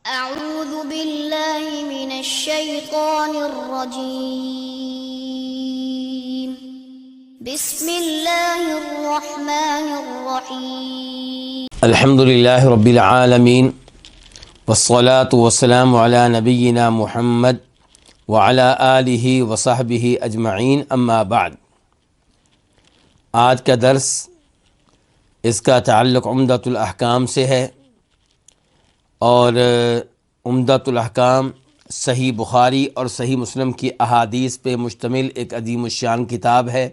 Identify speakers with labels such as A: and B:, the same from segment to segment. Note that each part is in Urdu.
A: أعوذ بالله من الشيطان الرجيم بسم الله الرحمن الرحيم
B: الحمد لله رب العالمين والصلاة والسلام على نبينا محمد وعلى آله وصحبه اجمعین اما بعد۔ آج کا درس اس کا تعلق عمدۃ الاحکام سے ہے، اور عمدۃ الاحکام صحیح بخاری اور صحیح مسلم کی احادیث پہ مشتمل ایک عظیم الشان کتاب ہے۔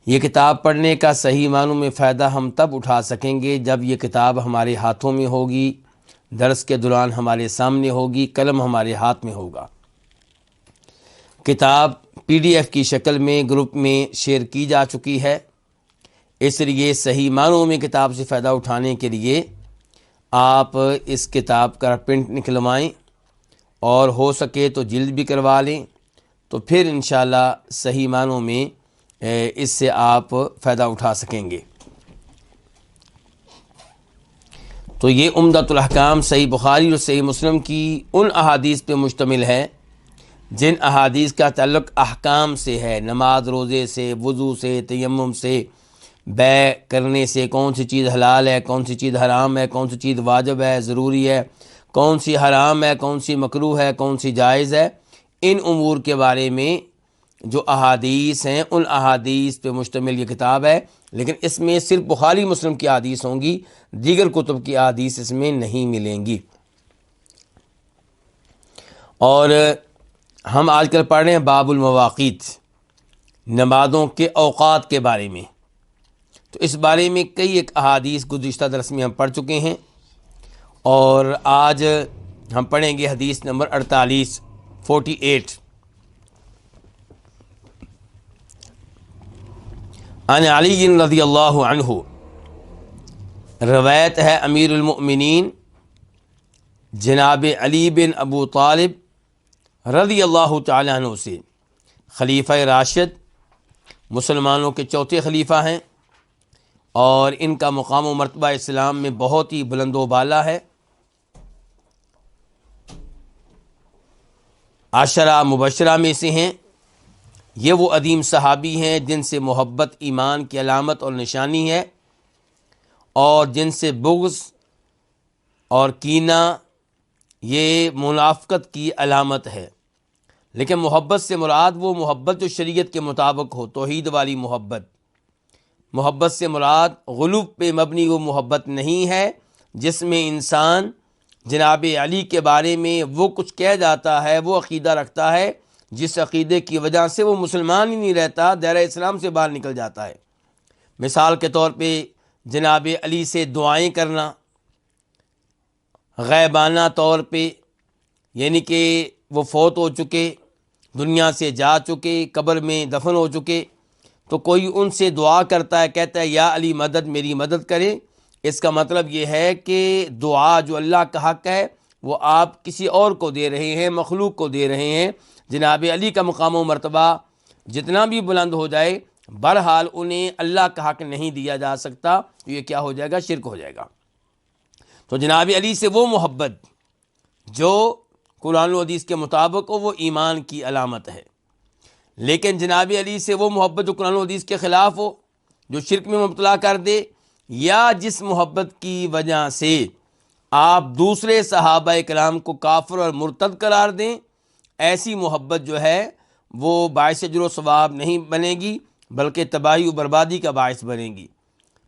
B: یہ کتاب پڑھنے کا صحیح معنوں میں فائدہ ہم تب اٹھا سکیں گے جب یہ کتاب ہمارے ہاتھوں میں ہوگی، درس کے دوران ہمارے سامنے ہوگی، قلم ہمارے ہاتھ میں ہوگا۔ کتاب PDF کی شکل میں گروپ میں شیئر کی جا چکی ہے، اس لیے صحیح معنوں میں کتاب سے فائدہ اٹھانے کے لیے آپ اس کتاب کا پرنٹ نکلوائیں، اور ہو سکے تو جلد بھی کروا لیں، تو پھر انشاءاللہ صحیح معنوں میں اس سے آپ فائدہ اٹھا سکیں گے۔ تو یہ عمدۃ الاحکام صحیح بخاری اور صحیح مسلم کی ان احادیث پہ مشتمل ہے جن احادیث کا تعلق احکام سے ہے، نماز روزے سے، وضو سے، تیمم سے، بیع کرنے سے، کون سی چیز حلال ہے، کون سی چیز حرام ہے، کون سی چیز واجب ہے، ضروری ہے، کون سی حرام ہے، کون سی مکروہ ہے، کون سی جائز ہے، ان امور کے بارے میں جو احادیث ہیں ان احادیث پہ مشتمل یہ کتاب ہے۔ لیکن اس میں صرف بخاری مسلم کی احادیث ہوں گی، دیگر کتب کی احادیث اس میں نہیں ملیں گی۔ اور ہم آج کل پڑھ رہے ہیں باب المواقیت، نمازوں کے اوقات کے بارے میں۔ تو اس بارے میں کئی ایک احادیث گزشتہ درس میں ہم پڑھ چکے ہیں، اور آج ہم پڑھیں گے حدیث نمبر 48 عن علی رضی اللہ عنہ، روایت ہے امیر المؤمنین جناب علی بن ابو طالب رضی اللہ تعالی عنہ سے، خلیفہ راشد، مسلمانوں کے چوتھے خلیفہ ہیں، اور ان کا مقام و مرتبہ اسلام میں بہت ہی بلند و بالا ہے۔ عشرہ مبشرہ میں سے ہیں۔ یہ وہ عظیم صحابی ہیں جن سے محبت ایمان کی علامت اور نشانی ہے، اور جن سے بغض اور کینہ یہ منافقت کی علامت ہے۔ لیکن محبت سے مراد وہ محبت جو شریعت کے مطابق ہو، توحید والی محبت۔ محبت سے مراد غلوب پہ مبنی وہ محبت نہیں ہے جس میں انسان جناب علی کے بارے میں وہ کچھ کہہ جاتا ہے، وہ عقیدہ رکھتا ہے جس عقیدے کی وجہ سے وہ مسلمان ہی نہیں رہتا، دائرہ اسلام سے باہر نکل جاتا ہے۔ مثال کے طور پہ جناب علی سے دعائیں کرنا غیبانہ طور پہ، یعنی کہ وہ فوت ہو چکے، دنیا سے جا چکے، قبر میں دفن ہو چکے، تو کوئی ان سے دعا کرتا ہے، کہتا ہے یا علی مدد، میری مدد کرے۔ اس کا مطلب یہ ہے کہ دعا جو اللہ کا حق ہے وہ آپ کسی اور کو دے رہے ہیں، مخلوق کو دے رہے ہیں۔ جناب علی کا مقام و مرتبہ جتنا بھی بلند ہو جائے، بہرحال انہیں اللہ کا حق نہیں دیا جا سکتا، تو یہ کیا ہو جائے گا؟ شرک ہو جائے گا۔ تو جناب علی سے وہ محبت جو قرآن و حدیث کے مطابق ہو وہ ایمان کی علامت ہے، لیکن جناب علی سے وہ محبت جو قرآن و حدیث کے خلاف ہو، جو شرک میں مبتلا کر دے، یا جس محبت کی وجہ سے آپ دوسرے صحابہ کرام کو کافر اور مرتد قرار دیں، ایسی محبت جو ہے وہ باعث اجر و ثواب نہیں بنے گی، بلکہ تباہی و بربادی کا باعث بنے گی۔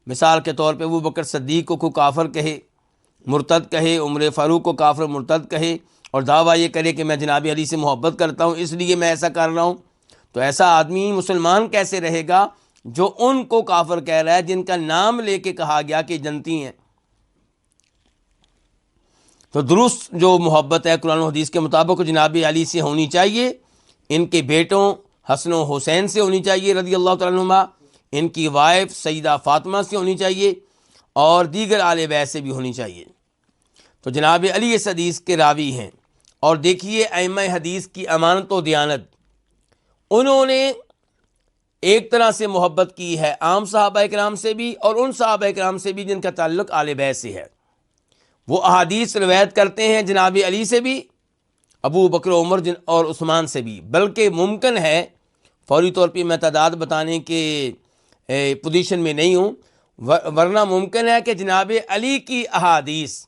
B: مثال کے طور پہ ابو بکر صدیق کو کافر کہے، مرتد کہے، عمر فاروق کو کافر مرتد کہے، اور دعویٰ یہ کرے کہ میں جناب علی سے محبت کرتا ہوں اس لیے میں ایسا کر رہا ہوں، تو ایسا آدمی مسلمان کیسے رہے گا جو ان کو کافر کہہ رہا ہے جن کا نام لے کے کہا گیا کہ جنتی ہیں؟ تو درست جو محبت ہے قرآن و حدیث کے مطابق جناب علی سے ہونی چاہیے، ان کے بیٹوں حسن و حسین سے ہونی چاہیے رضی اللہ تعالیٰ عنہما، ان کی وائف سیدہ فاطمہ سے ہونی چاہیے، اور دیگر آل بیت سے بھی ہونی چاہیے۔ تو جناب علی اس حدیث کے راوی ہیں، اور دیکھیے ائمہ حدیث کی امانت و دیانت، انہوں نے ایک طرح سے محبت کی ہے عام صحابہ کرام سے بھی، اور ان صحابہ کرام سے بھی جن کا تعلق آل بیت سے ہے۔ وہ احادیث روایت کرتے ہیں جناب علی سے بھی، ابو بکر عمر اور عثمان سے بھی، بلکہ ممکن ہے، فوری طور پہ میں تعداد بتانے کے پوزیشن میں نہیں ہوں، ورنہ ممکن ہے کہ جناب علی کی احادیث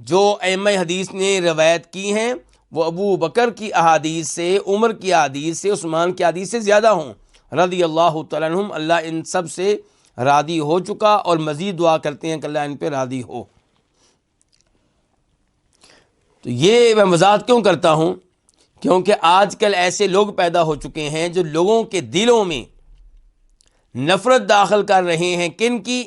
B: جو ائمہ حدیث نے روایت کی ہیں وہ ابو بکر کی احادیث سے، عمر کی احادیث سے، عثمان کی احادیث سے زیادہ ہوں رضی اللہ تعالیٰ عنہم۔ اللہ ان سب سے راضی ہو چکا اور مزید دعا کرتے ہیں کہ اللہ ان پہ راضی ہو۔ تو یہ میں وضاحت کیوں کرتا ہوں؟ کیونکہ آج کل ایسے لوگ پیدا ہو چکے ہیں جو لوگوں کے دلوں میں نفرت داخل کر رہے ہیں، کن کی؟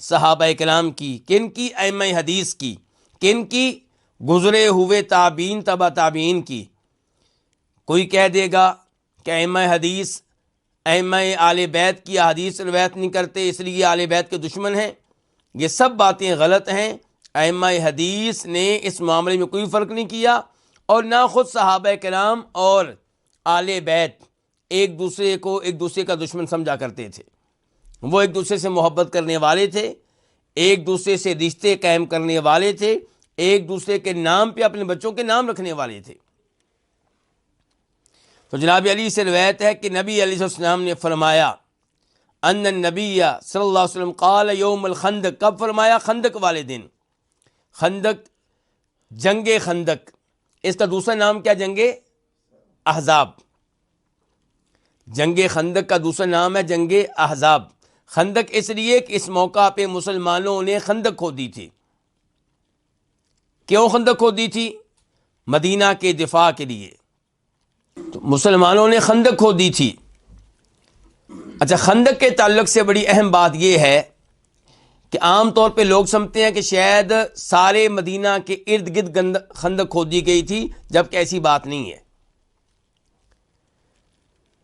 B: صحابہ کرام کی، کن کی؟ ائمہ حدیث کی، کن کی؟ گزرے ہوئے تابعین، تبع تابعین کی۔ کوئی کہہ دے گا کہ ائمہ حدیث ائمہ آل بیت کی احادیث روایت نہیں کرتے اس لیے آل بیت کے دشمن ہیں۔ یہ سب باتیں غلط ہیں۔ ائمہ حدیث نے اس معاملے میں کوئی فرق نہیں کیا، اور نہ خود صحابہ کرام اور آل بیت ایک دوسرے کا دشمن سمجھا کرتے تھے۔ وہ ایک دوسرے سے محبت کرنے والے تھے، ایک دوسرے سے رشتے قائم کرنے والے تھے، ایک دوسرے کے نام پہ اپنے بچوں کے نام رکھنے والے تھے۔ تو جناب علی سے روایت ہے کہ نبی علیہ السلام نے فرمایا، ان النبی صلی اللہ علیہ وسلم قال یوم الخندق، کب فرمایا؟ خندق والے دن۔ خندق، جنگ خندق، اس کا دوسرا نام کیا؟ جنگ احزاب۔ جنگ خندق کا دوسرا نام ہے جنگ احزاب۔ خندق اس لیے کہ اس موقع پہ مسلمانوں نے خندق کھودی تھی۔ کیوں خندق کھودی تھی؟ مدینہ کے دفاع کے لیے۔ تو مسلمانوں نے خندق کھودی تھی۔ اچھا، خندق کے تعلق سے بڑی اہم بات یہ ہے کہ عام طور پہ لوگ سمجھتے ہیں کہ شاید سارے مدینہ کے ارد گرد خندق کھودی گئی تھی، جبکہ ایسی بات نہیں ہے۔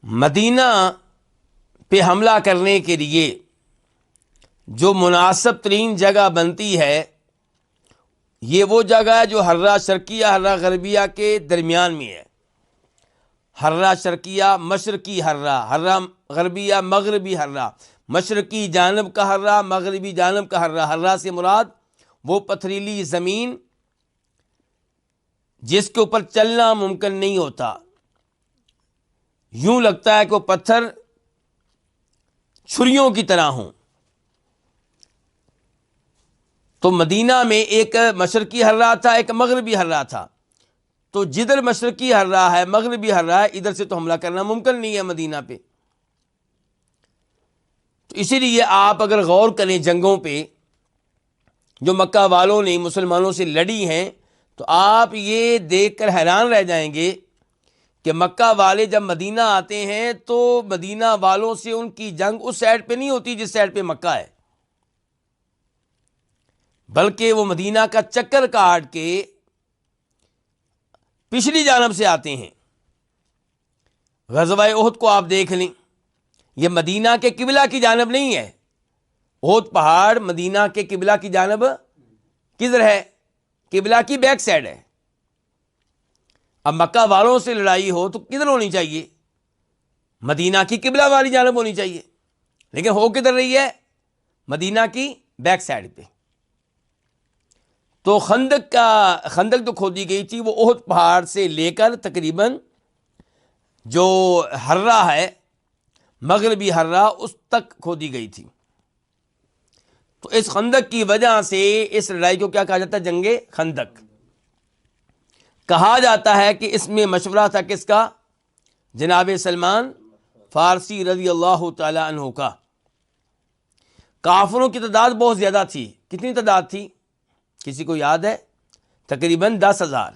B: مدینہ پہ حملہ کرنے کے لیے جو مناسب ترین جگہ بنتی ہے یہ وہ جگہ ہے جو حرہ شرقیہ حرہ غربیہ کے درمیان میں ہے۔ حرہ شرقیہ مشرقی حرہ، حرہ غربیہ مغربی حرہ، مشرقی جانب کا حرہ، مغربی جانب کا حرہ۔ حرہ سے مراد وہ پتھریلی زمین جس کے اوپر چلنا ممکن نہیں ہوتا، یوں لگتا ہے کہ وہ پتھر چھریوں کی طرح ہوں۔ تو مدینہ میں ایک مشرقی حرہ تھا، ایک مغربی حرہ تھا۔ تو جدھر مشرقی حرہ ہے، مغربی حرہ ہے، ادھر سے تو حملہ کرنا ممکن نہیں ہے مدینہ پہ۔ تو اسی لیے آپ اگر غور کریں جنگوں پہ جو مکہ والوں نے مسلمانوں سے لڑی ہیں، تو آپ یہ دیکھ کر حیران رہ جائیں گے کہ مکہ والے جب مدینہ آتے ہیں تو مدینہ والوں سے ان کی جنگ اس سائڈ پہ نہیں ہوتی جس سائڈ پہ مکہ ہے، بلکہ وہ مدینہ کا چکر کاٹ کے پچھلی جانب سے آتے ہیں۔ غزوہ احد کو آپ دیکھ لیں، یہ مدینہ کے قبلہ کی جانب نہیں ہے۔ احد پہاڑ مدینہ کے قبلہ کی جانب کدھر ہے؟ قبلہ کی بیک سائڈ ہے۔ اب مکہ والوں سے لڑائی ہو تو کدھر ہونی چاہیے؟ مدینہ کی قبلہ والی جانب ہونی چاہیے، لیکن ہو کدھر رہی ہے؟ مدینہ کی بیک سائڈ پہ۔ تو خندق جو کھودی گئی تھی وہ احد پہاڑ سے لے کر تقریباً جو حرہ ہے مغربی حرہ اس تک کھودی گئی تھی۔ تو اس خندق کی وجہ سے اس لڑائی کو کیا کہا جاتا ہے؟ جنگ خندق کہا جاتا ہے کہ اس میں مشورہ تھا کس کا؟ جناب سلمان فارسی رضی اللہ تعالی عنہ کا۔ کافروں کی تعداد بہت زیادہ تھی۔ کتنی تعداد تھی؟ کسی کو یاد ہے؟ تقریباً 10,000۔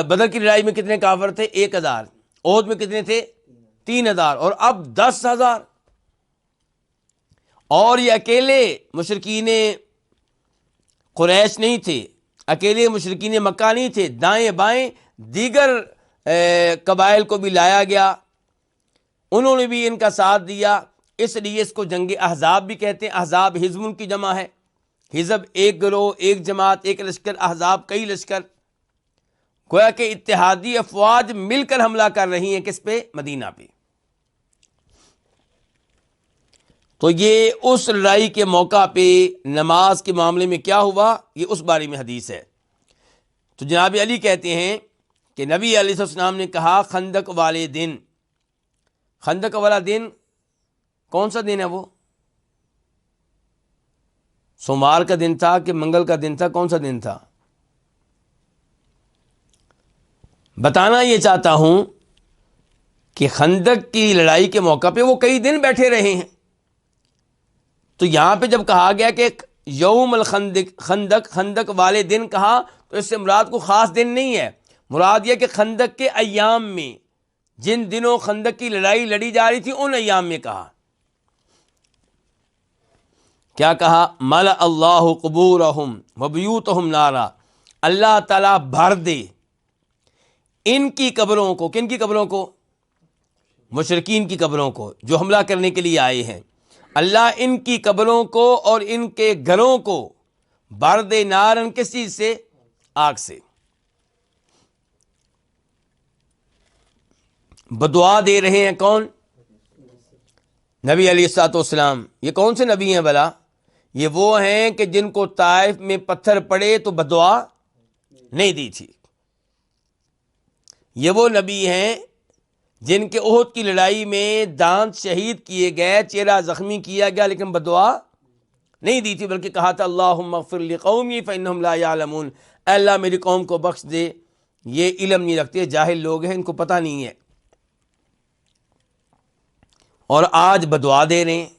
B: بدر کی لڑائی میں کتنے کافر تھے؟ 1,000۔ احد میں کتنے تھے؟ 3,000۔ اور اب 10,000۔ اور یہ اکیلے مشرکین قریش نہیں تھے، اکیلے مشرکین مکہ نہیں تھے، دائیں بائیں دیگر قبائل کو بھی لایا گیا، انہوں نے بھی ان کا ساتھ دیا۔ اس لیے اس کو جنگ احزاب بھی کہتے ہیں۔ احزاب حزب کی جمع ہے، حزب ایک گروہ، ایک جماعت، ایک لشکر، احزاب کئی لشکر، گویا کہ اتحادی افواج مل کر حملہ کر رہی ہیں کس پہ؟ مدینہ پہ۔ تو یہ اس لڑائی کے موقع پہ نماز کے معاملے میں کیا ہوا، یہ اس بارے میں حدیث ہے۔ تو جناب علی کہتے ہیں کہ نبی علیہ السلام نے کہا خندق والے دن، خندق والا دن کون سا دن ہے؟ وہ سوموار کا دن تھا کہ منگل کا دن تھا؟ کون سا دن تھا؟ بتانا یہ چاہتا ہوں کہ خندق کی لڑائی کے موقع پہ وہ کئی دن بیٹھے رہے ہیں۔ تو یہاں پہ جب کہا گیا کہ یوم خندق والے دن کہا، تو اس سے مراد کو خاص دن نہیں ہے، مراد یہ کہ خندق کے ایام میں، جن دنوں خندق کی لڑائی لڑی جا رہی تھی ان ایام میں کہا۔ کیا کہا؟ ملأ اللہ قبورہم وبیوتہم نارا، اللہ تعالیٰ بھر دے ان کی قبروں کو۔ کن کی قبروں کو؟ مشرکین کی قبروں کو جو حملہ کرنے کے لیے آئے ہیں۔ اللہ ان کی قبروں کو اور ان کے گھروں کو بھر دے نارن، کس چیز سے؟ آگ سے۔ بدعا دے رہے ہیں کون؟ نبی علیہ الصلوۃ والسلام۔ یہ کون سے نبی ہیں بھلا؟ یہ وہ ہیں کہ جن کو طائف میں پتھر پڑے تو بدعا نہیں دی تھی۔ یہ وہ نبی ہیں جن کے احد کی لڑائی میں دانت شہید کیے گئے، چہرہ زخمی کیا گیا، لیکن بدعا نہیں دی تھی، بلکہ کہا تھا اللہم اغفر لقومی فانہم لا یعلمون، اے اللہ میری قوم کو بخش دے، یہ علم نہیں رکھتے، جاہل لوگ ہیں، ان کو پتہ نہیں ہے۔ اور آج بدعا دے رہے ہیں۔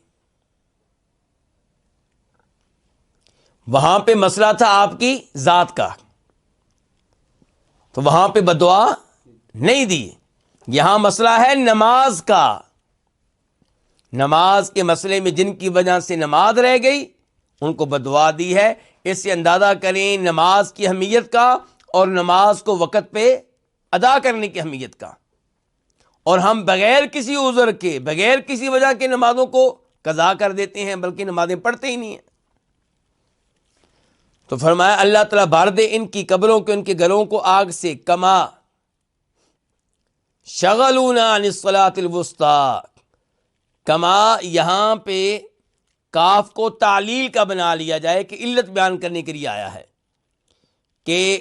B: وہاں پہ مسئلہ تھا آپ کی ذات کا، تو وہاں پہ بدعا نہیں دی۔ یہاں مسئلہ ہے نماز کا۔ نماز کے مسئلے میں جن کی وجہ سے نماز رہ گئی ان کو بدعا دی ہے۔ اس سے اندازہ کریں نماز کی اہمیت کا اور نماز کو وقت پہ ادا کرنے کی اہمیت کا۔ اور ہم بغیر کسی عذر کے، بغیر کسی وجہ کے نمازوں کو قضا کر دیتے ہیں، بلکہ نمازیں پڑھتے ہی نہیں ہیں۔ تو فرمایا اللہ تعالیٰ بھر دے ان کی قبروں کو، ان کے گھروں کو آگ سے، کما شغلونا عن الصلاۃ الوسطیٰ۔ کما یہاں پہ کاف کو تعلیل کا بنا لیا جائے کہ علت بیان کرنے کے لیے آیا ہے، کہ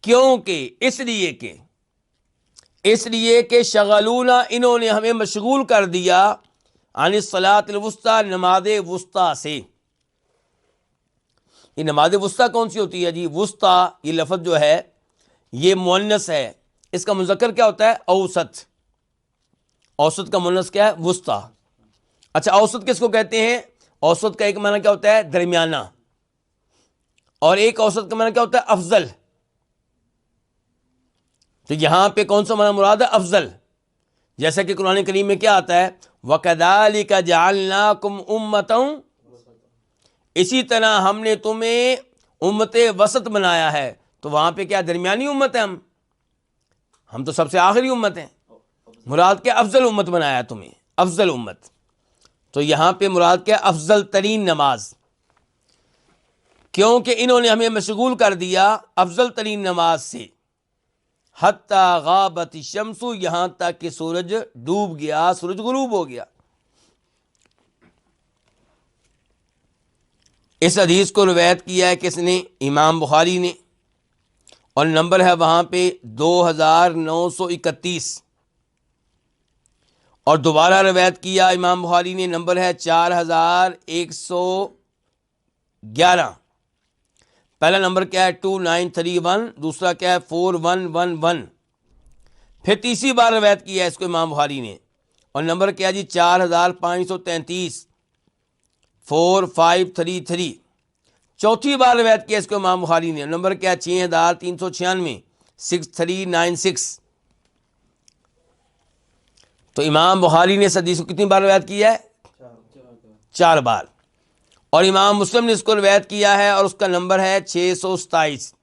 B: کیونکہ اس لیے کہ شغلونا، انہوں نے ہمیں مشغول کر دیا، عن الصلاۃ الوسطیٰ، نماز وسطیٰ سے۔ یہ نماز وسطیٰ کون سی ہوتی ہے جی؟ وسطیٰ یہ لفظ جو ہے یہ مؤنث ہے، اس کا مذکر کیا ہوتا ہے؟ اوسط۔ اوسط کا مؤنث کیا ہے؟ وسطیٰ۔ اچھا اوسط کس کو کہتے ہیں؟ اوسط کا ایک معنی کیا ہوتا ہے؟ درمیانہ، اور ایک اوسط کا معنی کیا ہوتا ہے؟ افضل۔ تو یہاں پہ کون سا معنی مراد ہے؟ افضل۔ جیسا کہ قرآن کریم میں کیا آتا ہے؟ وَكَذَلِكَ جَعَلْنَاكُمْ أُمَّةً، اسی طرح ہم نے تمہیں امت وسط بنایا ہے۔ تو وہاں پہ کیا درمیانی امت ہے؟ ہم تو سب سے آخری امت ہیں۔ مراد کیا؟ افضل امت بنایا تمہیں، افضل امت۔ تو یہاں پہ مراد کیا؟ افضل ترین نماز، کیونکہ انہوں نے ہمیں مشغول کر دیا افضل ترین نماز سے، حتی غابت الشمس، یہاں تک کہ سورج ڈوب گیا، سورج غروب ہو گیا۔ اس حدیث کو روایت کیا ہے کس نے؟ امام بخاری نے، اور نمبر ہے وہاں پہ 2931، اور دوبارہ روایت کیا امام بخاری نے، نمبر ہے 4111۔ پہلا نمبر کیا ہے؟ 2931، دوسرا کیا ہے؟ 4111۔ پھر تیسری بار روایت کیا ہے اس کو امام بخاری نے، اور نمبر کیا جی؟ 4533، 4533۔ چوتھی بار روایت کیا اس کو امام بخاری نے، نمبر کیا؟ 6396، 6396۔ تو امام بخاری نے اس حدیث کو کتنی بار روایت کیا ہے؟ 4 بار۔ اور امام مسلم نے اس کو روایت کیا ہے، اور اس کا نمبر ہے 627،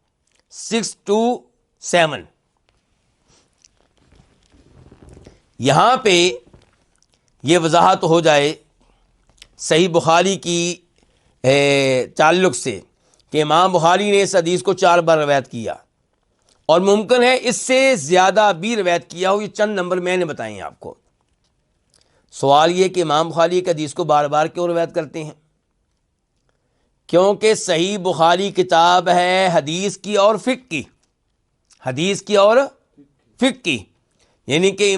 B: 627۔ یہاں پہ یہ وضاحت ہو جائے صحیح بخاری کی تعلق سے کہ امام بخاری نے اس حدیث کو 4 بار روایت کیا، اور ممکن ہے اس سے زیادہ بھی روایت کیا ہو۔ یہ چند نمبر میں نے بتائے ہیں آپ کو۔ سوال یہ کہ امام بخاری ایک حدیث کو بار بار کیوں روایت کرتے ہیں؟ کیونکہ صحیح بخاری کتاب ہے حدیث کی اور فقہ کی، حدیث کی اور فقہ کی، یعنی کہ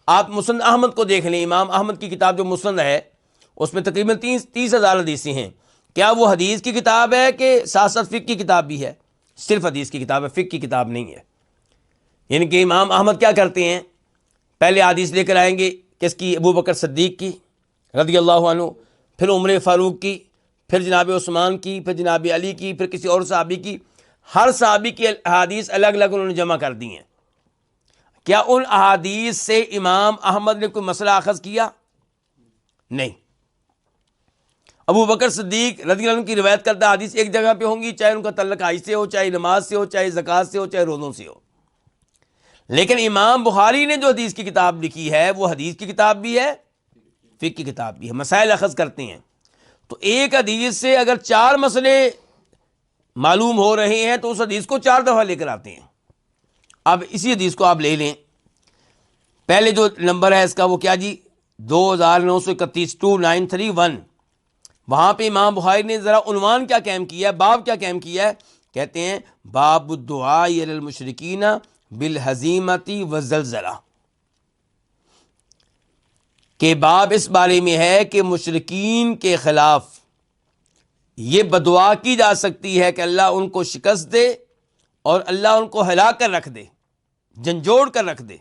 B: آپ مسند احمد کو دیکھ لیں، امام احمد کی کتاب جو مسند ہے اس میں تقریباً 30,000 حدیثیں ہیں. کیا وہ حدیث کی کتاب ہے کہ ساتھ ساتھ فقہ کی کتاب بھی ہے؟ صرف حدیث کی کتاب ہے، فقہ کی کتاب نہیں ہے. یعنی کہ امام احمد کیا کرتے ہیں، پہلے حدیث لے کر آئیں گے کس کی؟ ابو بکر صدیق کی رضی اللہ عنہ، پھر عمر فاروق کی، پھر جناب عثمان کی، پھر جناب علی کی، پھر کسی اور صحابی کی. ہر صحابی کی احادیث الگ الگ انہوں نے جمع کر دی ہیں. کیا ان احادیث سے امام احمد نے کوئی مسئلہ اخذ کیا؟ نہیں. ابو بکر صدیق رضی اللہ عنہ کی روایت کردہ حدیث ایک جگہ پہ ہوں گی، چاہے ان کا تعلق حج سے ہو، چاہے نماز سے ہو، چاہے زکوٰۃ سے ہو، چاہے روزوں سے ہو. لیکن امام بخاری نے جو حدیث کی کتاب لکھی ہے وہ حدیث کی کتاب بھی ہے، فقہ کی کتاب بھی ہے، مسائل اخذ کرتے ہیں. تو ایک حدیث سے اگر 4 مسئلے معلوم ہو رہے ہیں تو اس حدیث کو 4 دفعہ لے کر آتے ہیں. اب اسی حدیث کو آپ لے لیں، پہلے جو نمبر ہے اس کا وہ کیا جی؟ 2931 2931. وہاں پہ امام بخاری نے ذرا عنوان کیا قائم کیا ہے، باب کیا قائم کیا ہے؟ کہتے ہیں باب الدعاء علی المشرکین بالہزیمۃ والزلزلہ، کہ باب اس بارے میں ہے کہ مشرکین کے خلاف یہ بدعا کی جا سکتی ہے کہ اللہ ان کو شکست دے اور اللہ ان کو ہلا کر رکھ دے، جھنجھوڑ کر رکھ دے.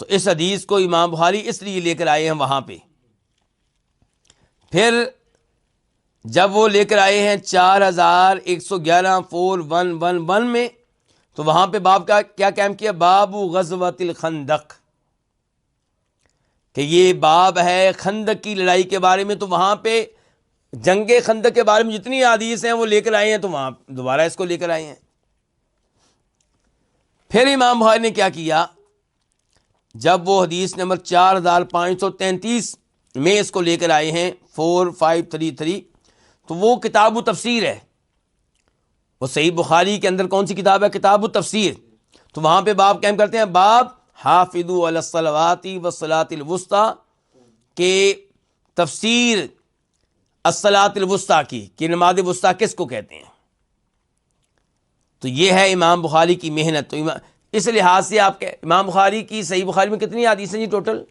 B: تو اس حدیث کو امام بخاری اس لیے لے کر آئے ہیں وہاں پہ. پھر جب وہ لے کر آئے ہیں 4111 4111 میں، تو وہاں پہ باب کا کیا قائم کیا؟ باب غزوۃ الخندق، کہ یہ باب ہے خندق کی لڑائی کے بارے میں. تو وہاں پہ جنگ خندق کے بارے میں جتنی حدیث ہیں وہ لے کر آئے ہیں، تو وہاں دوبارہ اس کو لے کر آئے ہیں. پھر امام بخاری نے کیا کیا، جب وہ حدیث نمبر 4533 میں اس کو لے کر آئے ہیں 4533، تو وہ کتاب و تفسیر ہے. وہ صحیح بخاری کے اندر کون سی کتاب ہے؟ کتاب و تفسیر. تو وہاں پہ باب قائم کرتے ہیں باب حافظوا علی الصلوات والصلاۃ الوسطی، کہ تفسیر الصلاۃ الوسطی کی، کہ نماز وسطی کس کو کہتے ہیں. تو یہ ہے امام بخاری کی محنت. تو اس لحاظ سے آپ کے امام بخاری کی صحیح بخاری میں کتنی حدیث ہیں جی؟ ٹوٹل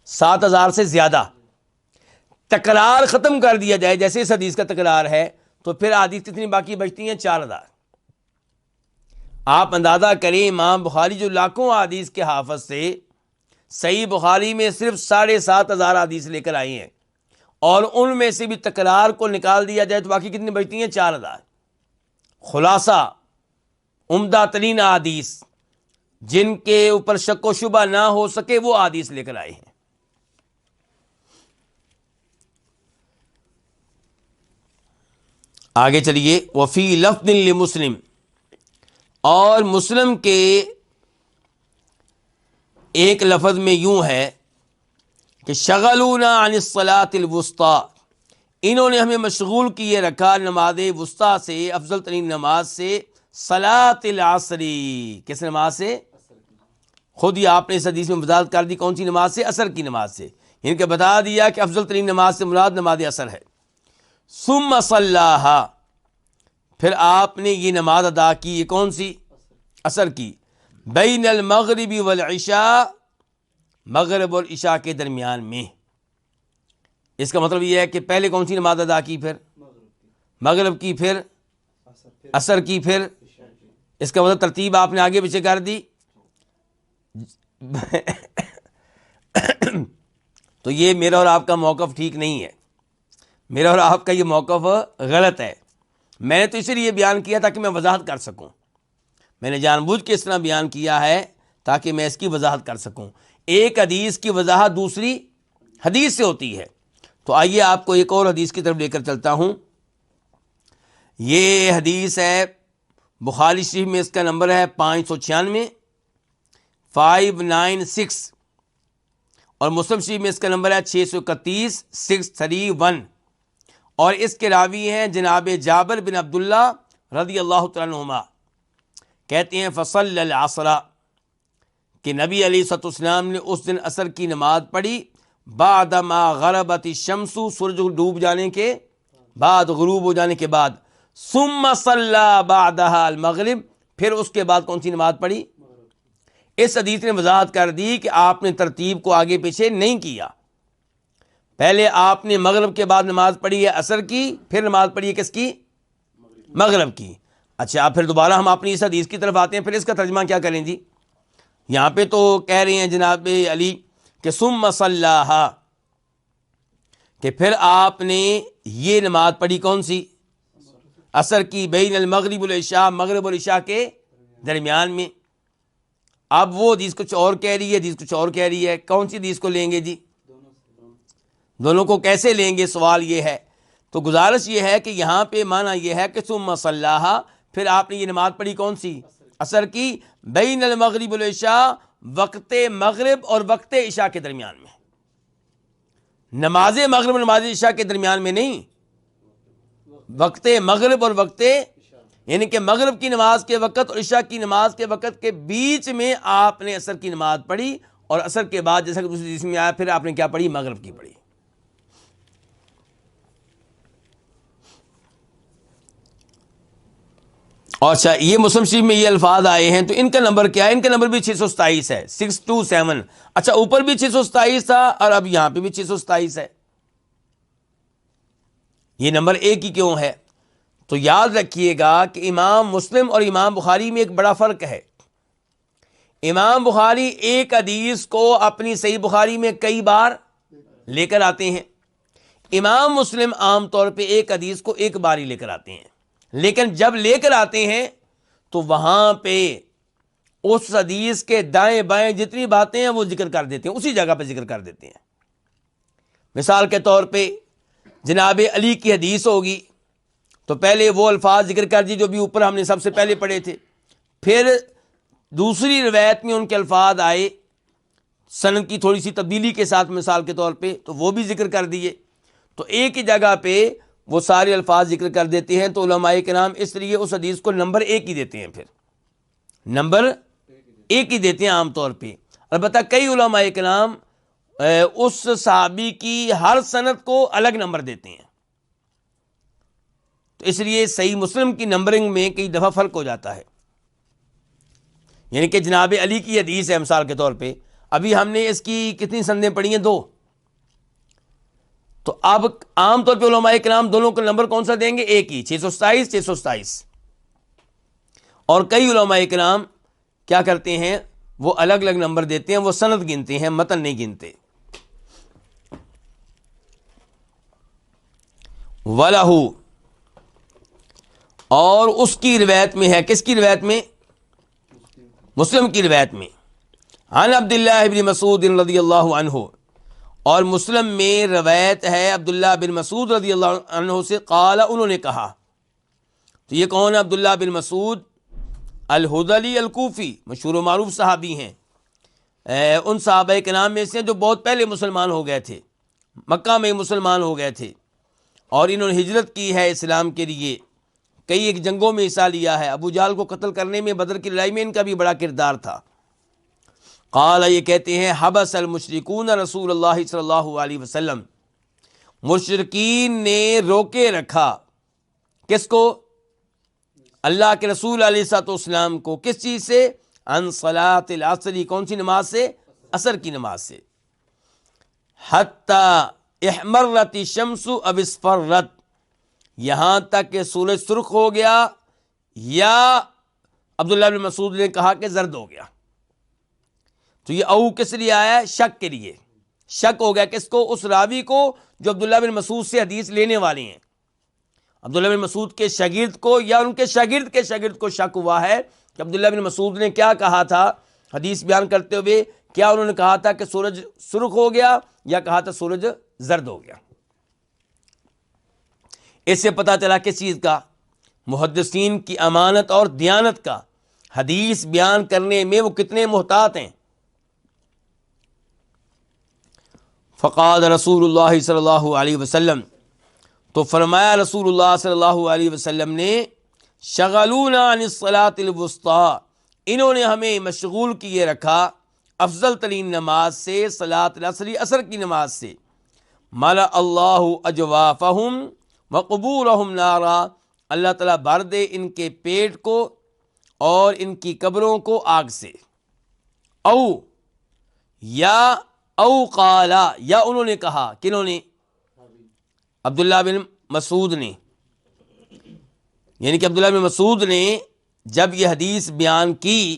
B: 7000 سے زیادہ. تکرار ختم کر دیا جائے جیسے اس حدیث کا تکرار ہے، تو پھر حدیث کتنی باقی بچتی ہیں؟ 4000. آپ اندازہ کریں امام بخاری جو لاکھوں حدیث کے حافظ سے صحیح بخاری میں صرف 7500 حدیث لے کر آئی ہیں، اور ان میں سے بھی تکرار کو نکال دیا جائے تو باقی کتنی بچتی ہیں؟ 4000. خلاصہ عمدہ ترین حدیث جن کے اوپر شک و شبہ نہ ہو سکے وہ حدیث لے کر آئے ہیں. آگے چلیے. وفی لفظ لمسلم، اور مسلم کے ایک لفظ میں یوں ہے کہ شغلونا عن الصلاۃ الوسطی، انہوں نے ہمیں مشغول کیے رکھا نماز وسطی سے، افضل ترین نماز سے، صلاۃ العصری، کس نماز سے؟ خود ہی آپ نے اس حدیث میں وضاحت کر دی کون سی نماز سے؟ عصر کی نماز سے. ان کے بتا دیا کہ افضل ترین نماز سے مراد نماز عصر ہے. ثم صلاھا، پھر آپ نے یہ نماز ادا کی، یہ کون سی؟ عصر کی. بین المغرب والعشاء، مغرب اور عشاء کے درمیان میں. اس کا مطلب یہ ہے کہ پہلے کون سی نماز ادا کی؟ پھر مغرب کی، پھر عصر کی، پھر اس کا مطلب ترتیب آپ نے آگے پیچھے کر دی. تو یہ میرا اور آپ کا موقف ٹھیک نہیں ہے، میرا اور آپ کا یہ موقف غلط ہے. میں نے تو اسی لیے بیان کیا تاکہ میں وضاحت کر سکوں. میں نے جان بوجھ کے اس طرح بیان کیا ہے تاکہ میں اس کی وضاحت کر سکوں. ایک حدیث کی وضاحت دوسری حدیث سے ہوتی ہے. تو آئیے آپ کو ایک اور حدیث کی طرف لے کر چلتا ہوں. یہ حدیث ہے بخاری شریف میں، اس کا نمبر ہے 596 596، اور مسلم شریف میں اس کا نمبر ہے 631 631، اور اس کے راوی ہیں جناب جابر بن عبداللہ رضی اللہ تعالیٰ عنہما. کہتے ہیں فصل العصر، کہ نبی علیہ الصلوۃ والسلام نے اس دن عصر کی نماز پڑھی بعد ما غربت الشمس، سورج ڈوب جانے کے بعد، غروب ہو جانے کے بعد، ثم صلی بعدها المغرب، پھر اس کے بعد کون سی نماز پڑھی؟ اس حدیث نے وضاحت کر دی کہ آپ نے ترتیب کو آگے پیچھے نہیں کیا، پہلے آپ نے مغرب کے بعد نماز پڑھی ہے عصر کی، پھر نماز پڑھی ہے کس کی؟ مغرب کی۔ اچھا پھر دوبارہ ہم اپنی اس حدیث کی طرف آتے ہیں، پھر اس کا ترجمہ کیا کریں جی؟ یہاں پہ تو کہہ رہے ہیں جناب علی کہ ثم صلیھا، کہ پھر آپ نے یہ نماز پڑھی کون سی؟ عصر کی، بین المغرب والعشاء، مغرب اور عشاء کے درمیان میں۔ اب وہ حدیث کچھ اور کہہ رہی ہے، حدیث کچھ اور کہہ رہی ہے، کون سی حدیث کو لیں گے جی؟ دونوں کو کیسے لیں گے؟ سوال یہ ہے۔ تو گزارش یہ ہے کہ یہاں پہ معنی یہ ہے کہ ثم صلیھا، پھر آپ نے یہ نماز پڑھی کون سی؟ عصر کی، بین المغرب والعشاء، وقت مغرب اور وقت عشاء کے درمیان میں، نماز مغرب اور نماز عشاء کے درمیان میں نہیں، وقت مغرب اور وقت، یعنی کہ مغرب کی نماز کے وقت اور عشاء کی نماز کے وقت کے بیچ میں آپ نے عصر کی نماز پڑھی، اور عصر کے بعد جیسا کہ دوسری حدیث میں آیا پھر آپ نے کیا پڑھی؟ مغرب کی پڑھی۔ اور اچھا یہ مسلم شریف میں یہ الفاظ آئے ہیں تو ان کا نمبر کیا ہے؟ ان کا نمبر بھی 627 ہے، 627۔ اچھا اوپر بھی 627 تھا اور اب یہاں پہ بھی 627 ہے، یہ نمبر ایک ہی کیوں ہے؟ تو یاد رکھیے گا کہ امام مسلم اور امام بخاری میں ایک بڑا فرق ہے۔ امام بخاری ایک حدیث کو اپنی صحیح بخاری میں کئی بار لے کر آتے ہیں، امام مسلم عام طور پہ ایک حدیث کو ایک بار ہی لے کر آتے ہیں، لیکن جب لے کر آتے ہیں تو وہاں پہ اس حدیث کے دائیں بائیں جتنی باتیں ہیں وہ ذکر کر دیتے ہیں، اسی جگہ پہ ذکر کر دیتے ہیں۔ مثال کے طور پہ جناب علی کی حدیث ہوگی تو پہلے وہ الفاظ ذکر کر دی جو بھی اوپر ہم نے سب سے پہلے پڑھے تھے، پھر دوسری روایت میں ان کے الفاظ آئے سند کی تھوڑی سی تبدیلی کے ساتھ، مثال کے طور پہ تو وہ بھی ذکر کر دیے، تو ایک ہی جگہ پہ وہ سارے الفاظ ذکر کر دیتے ہیں، تو علماء کرام اس لیے اس حدیث کو نمبر ایک ہی دیتے ہیں، پھر نمبر ایک ہی دیتے ہیں عام طور پہ۔ البتہ کئی علماء کرام اس صحابی کی ہر سند کو الگ نمبر دیتے ہیں، تو اس لیے صحیح مسلم کی نمبرنگ میں کئی دفعہ فرق ہو جاتا ہے۔ یعنی کہ جناب علی کی حدیث ہے مثال کے طور پہ، ابھی ہم نے اس کی کتنی سندیں پڑھی ہیں؟ 2، تو اب عام طور پہ علماء کرام دونوں کا نمبر کون سا دیں گے؟ ایک ہی، 627 627۔ اور کئی علماء کرام کیا کرتے ہیں؟ وہ الگ الگ نمبر دیتے ہیں، وہ سند گنتے ہیں، متن نہیں گنتے۔ وَلَهُ، اور اس کی روایت میں ہے، کس کی روایت میں؟ مسلم کی روایت میں، عن عبداللہ بن مسعود رضی اللہ عنہ، اور مسلم میں روایت ہے عبداللہ بن مسعود رضی اللہ عنہ سے، قال، انہوں نے کہا۔ تو یہ کون ہے؟ عبداللہ بن مسعود الہذلی الکوفی، مشہور و معروف صحابی ہیں، ان صحابہ کرام میں سے جو بہت پہلے مسلمان ہو گئے تھے، مکہ میں مسلمان ہو گئے تھے، اور انہوں نے ہجرت کی ہے اسلام کے لیے، کئی ایک جنگوں میں حصہ لیا ہے، ابو جہل کو قتل کرنے میں، بدر کی لڑائی میں ان کا بھی بڑا کردار تھا۔ قال، یہ کہتے ہیں، حبس المشرکون رسول اللہ صلی اللہ علیہ وسلم، مشرکین نے روکے رکھا، کس کو؟ اللہ کے رسول علیہ الصلوۃ والسلام کو، کس چیز سے؟ عن صلاۃ العصر، کون سی نماز سے؟ عصر کی نماز سے۔ حتی احمرت الشمس اب اصفرت، یہاں تک کہ سورج سرخ ہو گیا، یا عبداللہ بن مسعود نے کہا کہ زرد ہو گیا۔ تو یہ او کس لیے آیا ہے؟ شک کے لیے، شک ہو گیا کس کو؟ اس راوی کو جو عبداللہ بن مسعود سے حدیث لینے والے ہیں، عبداللہ بن مسعود کے شاگرد کو یا ان کے شاگرد کو شک ہوا ہے کہ عبداللہ بن مسعود نے کیا کہا تھا حدیث بیان کرتے ہوئے، کیا انہوں نے کہا تھا کہ سورج سرخ ہو گیا یا کہا تھا سورج زرد ہو گیا؟ اس سے پتہ چلا کس چیز کا؟ محدثین کی امانت اور دیانت کا، حدیث بیان کرنے میں وہ کتنے محتاط ہیں۔ فقال رسول اللہ صلی اللہ علیہ وسلم، تو فرمایا رسول اللہ صلی اللہ علیہ وسلم نے، شغلونا عن الصلاۃ الوسطی، انہوں نے ہمیں مشغول کیے رکھا افضل ترین نماز سے صلاۃ العصر عصر کی نماز سے ملا اللہ اجوافہم وقبورہم نارا، اللہ تعالیٰ بھر دے ان کے پیٹ کو اور ان کی قبروں کو آگ سے. او قالا، یا انہوں نے کہا، کنہوں نے؟ عبداللہ بن مسعود نے. یعنی کہ عبداللہ بن مسعود نے جب یہ حدیث بیان کی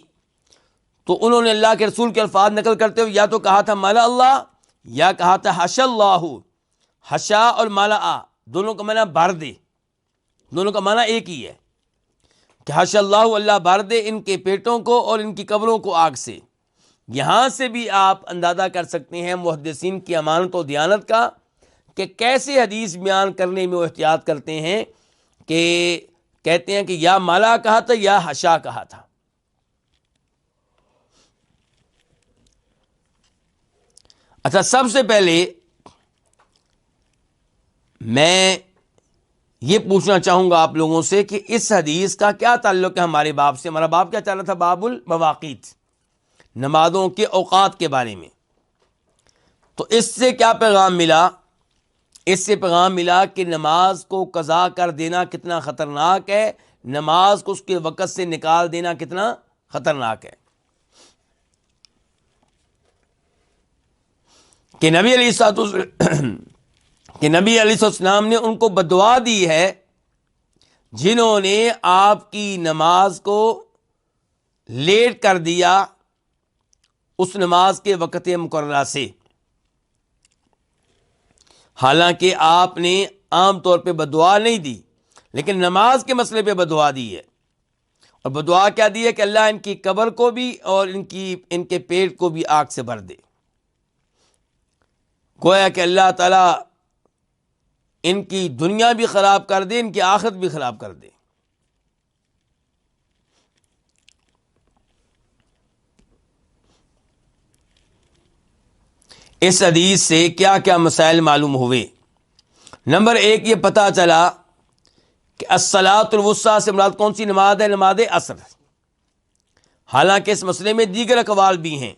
B: تو انہوں نے اللہ کے رسول کے الفاظ نقل کرتے ہوئے یا تو کہا تھا مالا اللہ، یا کہا تھا حشا اللہ. حشا اور مالا دونوں کا معنی بھر دے، دونوں کا معنی ایک ہی ہے کہ حشا اللہ، اللہ بھر دے ان کے پیٹوں کو اور ان کی قبروں کو آگ سے. یہاں سے بھی آپ اندازہ کر سکتے ہیں محدثین کی امانت و دیانت کا کہ کیسے حدیث بیان کرنے میں وہ احتیاط کرتے ہیں کہ کہتے ہیں کہ یا مالا کہا تھا یا حشا کہا تھا. اچھا، سب سے پہلے میں یہ پوچھنا چاہوں گا آپ لوگوں سے کہ اس حدیث کا کیا تعلق ہے ہمارے باب سے. ہمارا باب کیا چل رہا تھا؟ باب المواقیت، نمازوں کے اوقات کے بارے میں. تو اس سے کیا پیغام ملا؟ اس سے پیغام ملا کہ نماز کو قضا کر دینا کتنا خطرناک ہے، نماز کو اس کے وقت سے نکال دینا کتنا خطرناک ہے. کہ نبی علیہ السلام نے ان کو بددعا دی ہے جنہوں نے آپ کی نماز کو لیٹ کر دیا اس نماز کے وقت مقررہ سے. حالانکہ آپ نے عام طور پہ بددعا نہیں دی، لیکن نماز کے مسئلے پہ بددعا دی ہے. اور بددعا کیا دی ہے؟ کہ اللہ ان کی قبر کو بھی اور ان کے پیٹ کو بھی آگ سے بھر دے. گویا کہ اللہ تعالیٰ ان کی دنیا بھی خراب کر دے، ان کی آخرت بھی خراب کر دے. اس حدیث سے کیا کیا مسائل معلوم ہوئے؟ نمبر 1، یہ پتہ چلا کہ الصلاۃ الوسطیٰ سے مراد کون سی نماز ہے؟ نماز عصر. حالانکہ اس مسئلے میں دیگر اقوال بھی ہیں.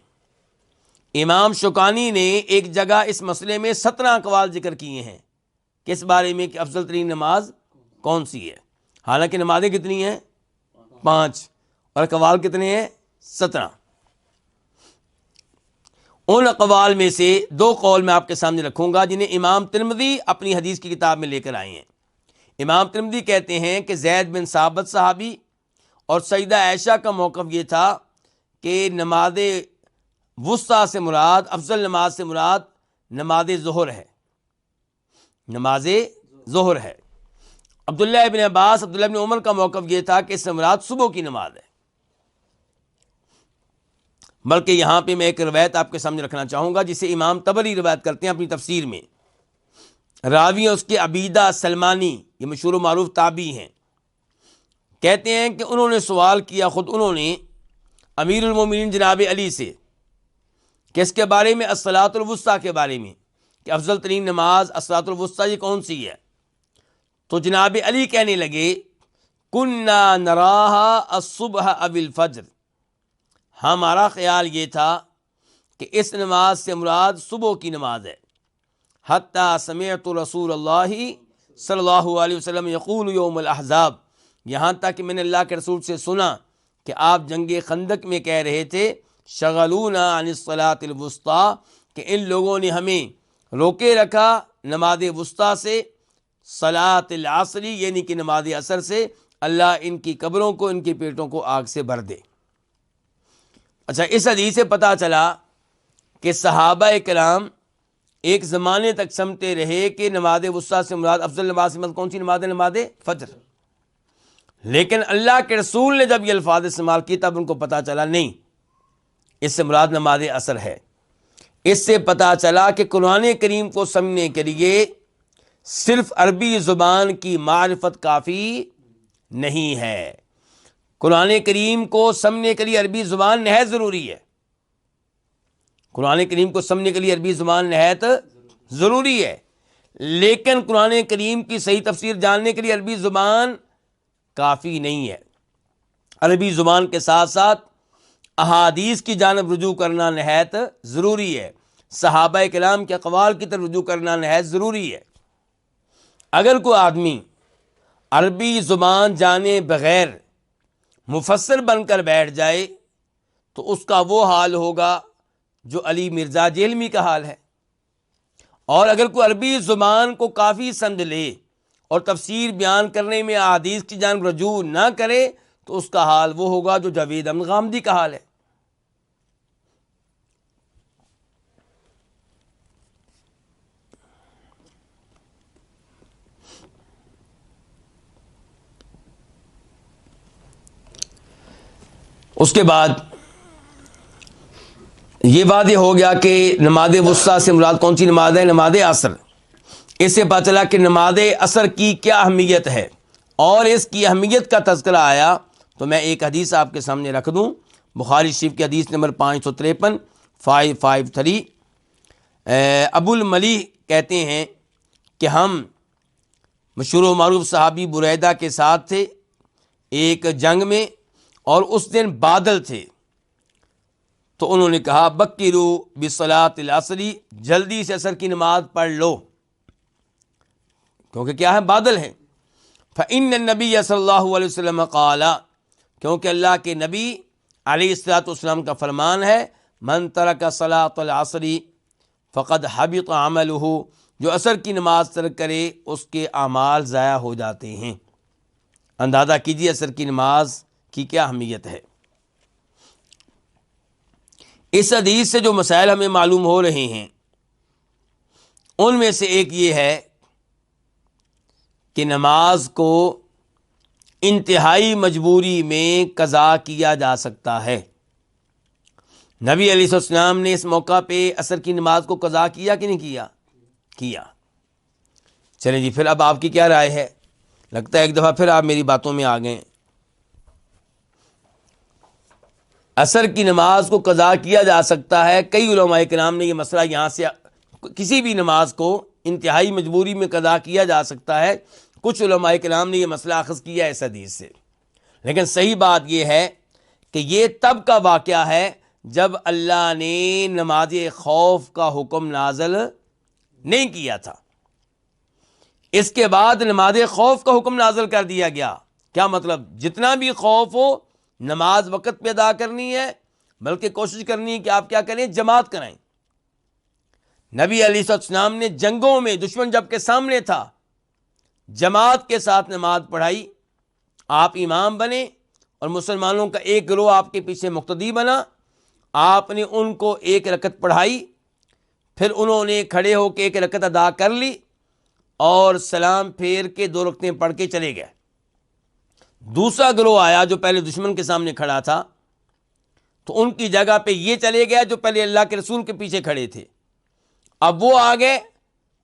B: امام شوکانی نے ایک جگہ اس مسئلے میں 17 اقوال ذکر کیے ہیں کہ اس بارے میں کہ افضل ترین نماز کون سی ہے. حالانکہ نمازیں کتنی ہیں؟ 5، اور اقوال کتنے ہیں؟ 17. ان اقوال میں سے 2 قول میں آپ کے سامنے رکھوں گا جنہیں امام ترمذی اپنی حدیث کی کتاب میں لے کر آئے ہیں. امام ترمذی کہتے ہیں کہ زید بن ثابت صحابی اور سیدہ عائشہ کا موقف یہ تھا کہ نماز وسطیٰ سے مراد، افضل نماز سے مراد نماز ظہر ہے، نماز ظہر ہے. عبداللہ ابن عباس، عبداللہ ابن عمر کا موقف یہ تھا کہ اس سے مراد صبح کی نماز ہے. بلکہ یہاں پہ میں ایک روایت آپ کے سامنے رکھنا چاہوں گا جسے امام طبری روایت کرتے ہیں اپنی تفسیر میں. راوی اس کے عبیدہ سلمانی، یہ مشہور و معروف تابعی ہیں. کہتے ہیں کہ انہوں نے سوال کیا، خود انہوں نے، امیر المومنین جناب علی سے کہ اس کے بارے میں، الصلاۃ الوسطیٰ کے بارے میں، کہ افضل ترین نماز الصلاۃ الوسطیٰ یہ کون سی ہے؟ تو جناب علی کہنے لگے کننا نراہا الصبح او الفجر، ہمارا خیال یہ تھا کہ اس نماز سے مراد صبح کی نماز ہے. حتی سمعت رسول اللہ صلی اللہ علیہ وسلم یقول یوم الاحزاب، یہاں تک کہ میں نے اللہ کے رسول سے سنا کہ آپ جنگ خندق میں کہہ رہے تھے شغلونا عن الصلاۃ الوسطیٰ، کہ ان لوگوں نے ہمیں روکے رکھا نماز وسطیٰ سے، صلاۃ العصر یعنی کہ نماز عصر سے، اللہ ان کی قبروں کو، ان کے پیٹوں کو آگ سے بھر دے. اچھا، اس حدیث سے پتہ چلا کہ صحابہ کرام ایک زمانے تک سمجھتے رہے کہ نماز وسطیٰ سے مراد، افضل نماز سے مراد کون سی نماز ہے؟ نماز فجر. لیکن اللہ کے رسول نے جب یہ الفاظ استعمال کی تب ان کو پتہ چلا نہیں، اس سے مراد نماز عصر ہے. اس سے پتہ چلا کہ قرآن کریم کو سمجھنے کے لیے صرف عربی زبان کی معرفت کافی نہیں ہے. قرآن کریم کو سمجھنے کے لیے عربی زبان نہایت ضروری ہے. قرآن کریم کو سمجھنے کے لیے عربی زبان نہایت ضروری ہے، لیکن قرآن کریم کی صحیح تفسیر جاننے کے لیے عربی زبان کافی نہیں ہے. عربی زبان کے ساتھ ساتھ احادیث کی جانب رجوع کرنا نہایت ضروری ہے، صحابہ کرام کے اقوال کی طرف رجوع کرنا نہایت ضروری ہے۔ اگر کوئی آدمی عربی زبان جانے بغیر مفسر بن کر بیٹھ جائے تو اس کا وہ حال ہوگا جو علی مرزا جہلمی کا حال ہے، اور اگر کوئی عربی زبان کو کافی سمجھ لے اور تفسیر بیان کرنے میں احادیث کی جانب رجوع نہ کرے تو اس کا حال وہ ہوگا جو جاوید احمد غامدی کا حال ہے۔ اس کے بعد یہ واضح ہو گیا کہ نماز وسطیٰ سے مراد کون سی نماز ہے؟ نماز عصر۔ اس سے پتہ چلا کہ نماز عصر کی کیا اہمیت ہے، اور اس کی اہمیت کا تذکرہ آیا تو میں ایک حدیث آپ کے سامنے رکھ دوں، بخاری شریف کی حدیث نمبر 553 553۔ ابو الملی کہتے ہیں کہ ہم مشہور و معروف صحابی بریدہ کے ساتھ تھے ایک جنگ میں، اور اس دن بادل تھے، تو انہوں نے کہا بکرو بصلاۃ العصر، جلدی سے عصر کی نماز پڑھ لو، کیونکہ کیا ہے؟ بادل ہے۔ فإن النبی صلی اللہ علیہ وسلم قال، کیونکہ اللہ کے نبی علیہ الصلوۃ والسلام کا فرمان ہے من ترک صلاۃ العصر فقد حبط عملہ، جو عصر کی نماز ترک کرے اس کے اعمال ضائع ہو جاتے ہیں۔ اندازہ کیجیے عصر کی نماز کی کیا اہمیت ہے۔ اس حدیث سے جو مسائل ہمیں معلوم ہو رہے ہیں ان میں سے ایک یہ ہے کہ نماز کو انتہائی مجبوری میں قضا کیا جا سکتا ہے۔ نبی علیہ السلام نے اس موقع پہ عصر کی نماز کو قضا کیا کہ نہیں کیا؟ کیا۔ چلیں جی، پھر اب آپ کی کیا رائے ہے؟ لگتا ہے ایک دفعہ پھر آپ میری باتوں میں آ گئے۔ عصر کی نماز کو قضا کیا جا سکتا ہے، کئی علماء کرام نے یہ مسئلہ یہاں سے کسی بھی نماز کو انتہائی مجبوری میں قضا کیا جا سکتا ہے، کچھ علماء کرام نے یہ مسئلہ اخذ کیا ہے اس حدیث سے، لیکن صحیح بات یہ ہے کہ یہ تب کا واقعہ ہے جب اللہ نے نماز خوف کا حکم نازل نہیں کیا تھا۔ اس کے بعد نماز خوف کا حکم نازل کر دیا گیا۔ کیا مطلب؟ جتنا بھی خوف ہو نماز وقت پہ ادا کرنی ہے، بلکہ کوشش کرنی ہے کہ آپ کیا کریں؟ جماعت کرائیں۔ نبی علیہ السلام نے جنگوں میں دشمن جب کے سامنے تھا جماعت کے ساتھ نماز پڑھائی، آپ امام بنے اور مسلمانوں کا ایک گروہ آپ کے پیچھے مقتدی بنا، آپ نے ان کو ایک رکعت پڑھائی، پھر انہوں نے کھڑے ہو کے ایک رکعت ادا کر لی اور سلام پھیر کے 2 رکعتیں پڑھ کے چلے گئے۔ دوسرا گروہ آیا جو پہلے دشمن کے سامنے کھڑا تھا، تو ان کی جگہ پہ یہ چلے گیا جو پہلے اللہ کے رسول کے پیچھے کھڑے تھے۔ اب وہ آگے،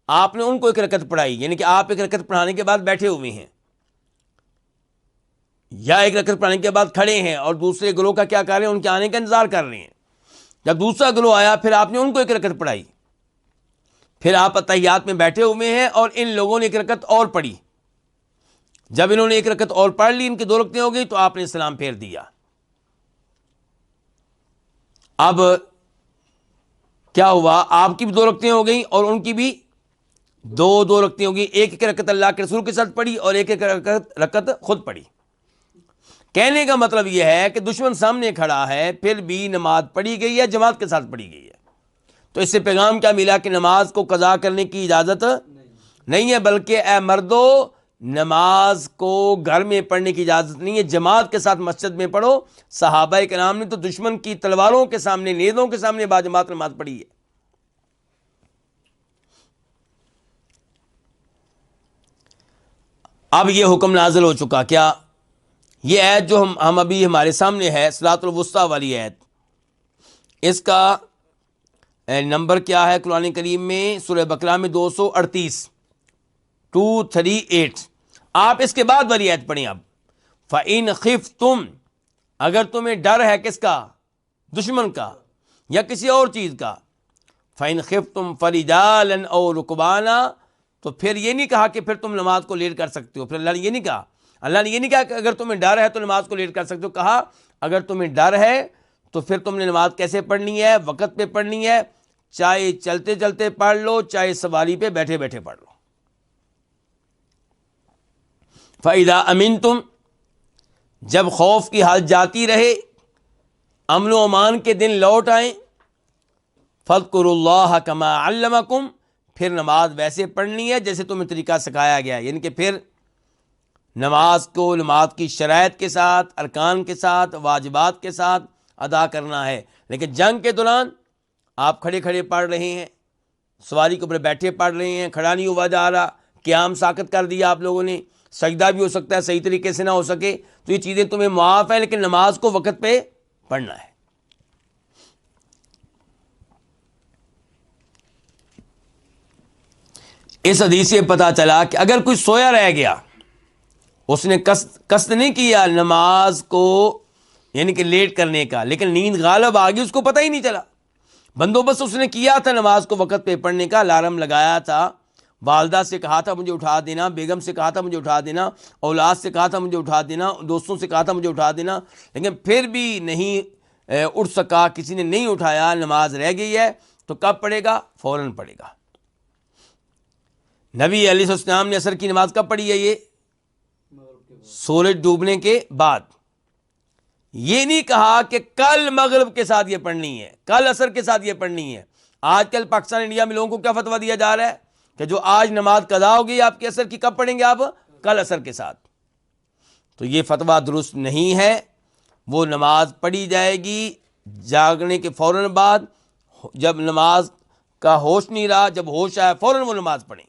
B: آپ نے ان کو ایک رکعت پڑھائی، یعنی کہ آپ ایک رکعت پڑھانے کے بعد بیٹھے ہوئے ہیں یا ایک رکعت پڑھانے کے بعد کھڑے ہیں اور دوسرے گروہ کا کیا کر رہے ہیں؟ ان کے آنے کا انتظار کر رہے ہیں۔ جب دوسرا گروہ آیا پھر آپ نے ان کو ایک رکعت پڑھائی، پھر آپ اتحیات میں بیٹھے ہوئے ہیں اور ان لوگوں نے ایک رکعت اور پڑھی۔ جب انہوں نے ایک رکعت اور پڑھ لی، ان کی 2 رکعتیں ہو گئی، تو آپ نے سلام پھیر دیا۔ اب کیا ہوا؟ آپ کی بھی 2 رکعتیں ہو گئیں اور ان کی بھی 2 رکعتیں ہو گئی۔ ایک رکعت اللہ کے رسول کے ساتھ پڑھی اور ایک رکعت خود پڑھی۔ کہنے کا مطلب یہ ہے کہ دشمن سامنے کھڑا ہے پھر بھی نماز پڑھی گئی ہے، جماعت کے ساتھ پڑھی گئی ہے۔ تو اس سے پیغام کیا ملا؟ کہ نماز کو قضا کرنے کی اجازت نہیں ہے، بلکہ اے مردو، نماز کو گھر میں پڑھنے کی اجازت نہیں ہے، جماعت کے ساتھ مسجد میں پڑھو۔ صحابہ کرام نے تو دشمن کی تلواروں کے سامنے، نیزوں کے سامنے باجماعت نماز پڑھی ہے۔ اب یہ حکم نازل ہو چکا۔ کیا؟ یہ آیت جو ہم ابھی ہمارے سامنے ہے، صلاۃ الوسطیٰ والی آیت، اس کا نمبر کیا ہے قرآن کریم میں؟ سورہ بقرہ میں 238 238۔ آپ اس کے بعد والی آیت پڑھیں۔ اب فَإِنْ خِفْتُمْ، اگر تمہیں ڈر ہے کس کا؟ دشمن کا یا کسی اور چیز کا۔ فَإِنْ خِفْتُمْ فَرِجَالًا أَوْ رُكْبَانًا، تو پھر یہ نہیں کہا کہ پھر تم نماز کو لیٹ کر سکتے ہو، پھر اللہ نے یہ نہیں کہا کہ اگر تمہیں ڈر ہے تو نماز کو لیٹ کر سکتے ہو، کہا اگر تمہیں ڈر ہے تو پھر تم نے نماز کیسے پڑھنی ہے؟ وقت پہ پڑھنی ہے، چاہے چلتے چلتے پڑھ لو، چاہے سواری پہ بیٹھے بیٹھے پڑھ لو۔ فَإِذَا أَمِنْتُمْ، جب خوف کی حالت جاتی رہے، امن و امان کے دن لوٹ آئیں، فَاذْكُرُوا اللَّهَ كَمَا عَلَّمَكُمْ، پھر نماز ویسے پڑھنی ہے جیسے تمہیں طریقہ سکھایا گیا ہے، یعنی کہ پھر نماز کو نماز کی شرائط کے ساتھ، ارکان کے ساتھ، واجبات کے ساتھ ادا کرنا ہے۔ لیکن جنگ کے دوران آپ کھڑے کھڑے پڑھ رہے ہیں، سواری کے اوپر بیٹھے پڑھ رہے ہیں، کھڑا نہیں ہوا جا رہا، قیام ساکت کر دیا آپ لوگوں نے، سجدہ بھی ہو سکتا ہے صحیح طریقے سے نہ ہو سکے، تو یہ چیزیں تمہیں معاف ہیں، لیکن نماز کو وقت پہ پڑھنا ہے۔ اس حدیث سے پتہ چلا کہ اگر کوئی سویا رہ گیا، اس نے قصد نہیں کیا نماز کو یعنی کہ لیٹ کرنے کا، لیکن نیند غالب آ گئی، اس کو پتہ ہی نہیں چلا، بندوبست اس نے کیا تھا نماز کو وقت پہ پڑھنے کا، الارم لگایا تھا، والدہ سے کہا تھا مجھے اٹھا دینا، بیگم سے کہا تھا مجھے اٹھا دینا، اولاد سے کہا تھا مجھے اٹھا دینا، دوستوں سے کہا تھا مجھے اٹھا دینا، لیکن پھر بھی نہیں اٹھ سکا، کسی نے نہیں اٹھایا، نماز رہ گئی ہے، تو کب پڑھے گا؟ فوراً پڑھے گا۔ نبی علیہ السلام نے عصر کی نماز کب پڑھی ہے؟ یہ سورج ڈوبنے کے بعد۔ یہ نہیں کہا کہ کل مغرب کے ساتھ یہ پڑھنی ہے، کل عصر کے ساتھ یہ پڑھنی ہے۔ آج کل پاکستان انڈیا میں لوگوں کو کیا فتویٰ دیا جا رہا ہے کہ جو آج نماز قضا ہوگی آپ کے عصر کی، کب پڑھیں گے آپ؟ کل عصر کے ساتھ۔ تو یہ فتویٰ درست نہیں ہے۔ وہ نماز پڑھی جائے گی جاگنے کے فوراً بعد، جب نماز کا ہوش نہیں رہا، جب ہوش آیا فوراً وہ نماز پڑھیں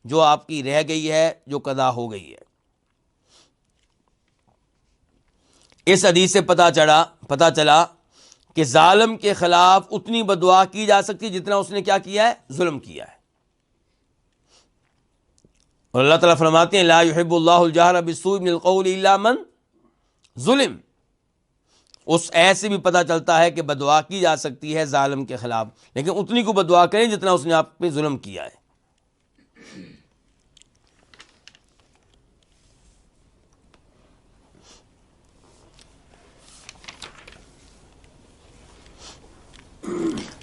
B: جو آپ کی رہ گئی ہے، جو قضا ہو گئی ہے۔ اس حدیث سے پتہ چلا کہ ظالم کے خلاف اتنی بددعا کی جا سکتی جتنا اس نے کیا کیا ہے؟ ظلم کیا ہے۔ اور اللہ تعالیٰ فرماتے ہیں لا يحب اللہ الجہر بالسوء من القول الا من ظلم۔ اس ایسے بھی پتہ چلتا ہے کہ بددعا کی جا سکتی ہے ظالم کے خلاف، لیکن اتنی کو بددعا کریں جتنا اس نے آپ پہ ظلم کیا ہے۔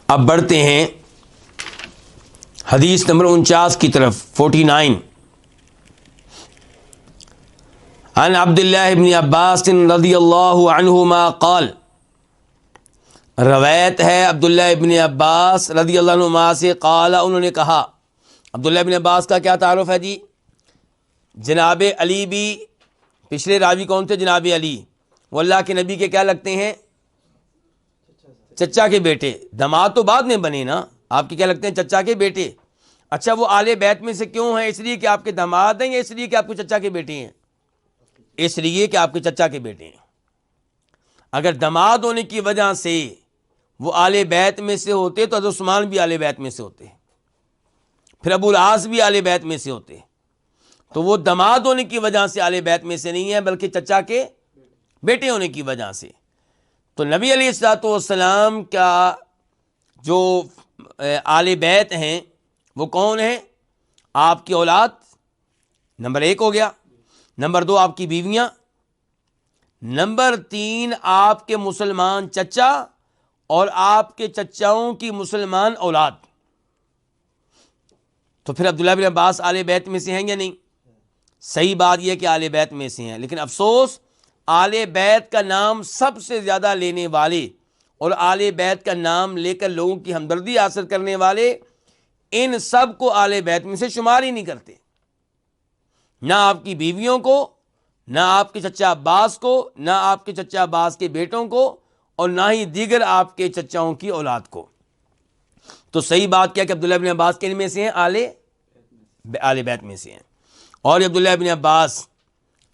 B: اب بڑھتے ہیں حدیث نمبر 49 کی طرف، 49۔ عن عبداللہ ابن عباس رضی اللہ عنہما قال، روایت ہے عبداللہ ابن عباس رضی اللہ عنہما سے، قال، انہوں نے کہا۔ عبداللہ ابن عباس کا کیا تعارف ہے جی؟ جناب علی بھی، پچھلے راوی کون تھے؟ جناب علی، وہ اللہ کے نبی کے کیا لگتے ہیں؟ چچا کے بیٹے۔ داماد تو بعد میں بنے نا، آپ کے کیا لگتے ہیں؟ چچا کے بیٹے۔ اچھا، وہ آل بیت میں سے کیوں ہیں؟ اس لیے کہ آپ کے داماد ہیں، یا اس لیے کہ آپ کے چچا کے بیٹے ہیں؟ اس لیے کہ آپ کے چچا کے بیٹے ہیں۔ اگر داماد ہونے کی وجہ سے وہ آل بیت میں سے ہوتے تو حضرت عثمان بھی آل بیت میں سے ہوتے، پھر ابو العاص بھی آل بیت میں سے ہوتے، تو وہ داماد ہونے کی وجہ سے آل بیت میں سے نہیں ہے، بلکہ چچا کے بیٹے ہونے کی وجہ سے۔ تو نبی علیہ الصلوۃ والسلام کا جو آل بیت ہیں وہ کون ہیں؟ آپ کی اولاد نمبر 1 ہو گیا، نمبر 2 آپ کی بیویاں، نمبر 3 آپ کے مسلمان چچا اور آپ کے چچاؤں کی مسلمان اولاد۔ تو پھر عبداللہ بن عباس آل بیت میں سے ہیں یا نہیں؟ صحیح بات یہ کہ آل بیت میں سے ہیں، لیکن افسوس آل بیت کا نام سب سے زیادہ لینے والے اور آل بیت کا نام لے کر لوگوں کی ہمدردی حاصل کرنے والے ان سب کو آل بیت میں سے شمار ہی نہیں کرتے، نہ آپ کی بیویوں کو، نہ آپ کے چچا عباس کو، نہ آپ کے چچا عباس کے بیٹوں کو، اور نہ ہی دیگر آپ کے چچاؤں کی اولاد کو۔ تو صحیح بات کیا کہ عبداللہ بن عباس کے میں سے ہیں؟ آل بیت میں سے ہیں۔ اور عبداللہ بن عباس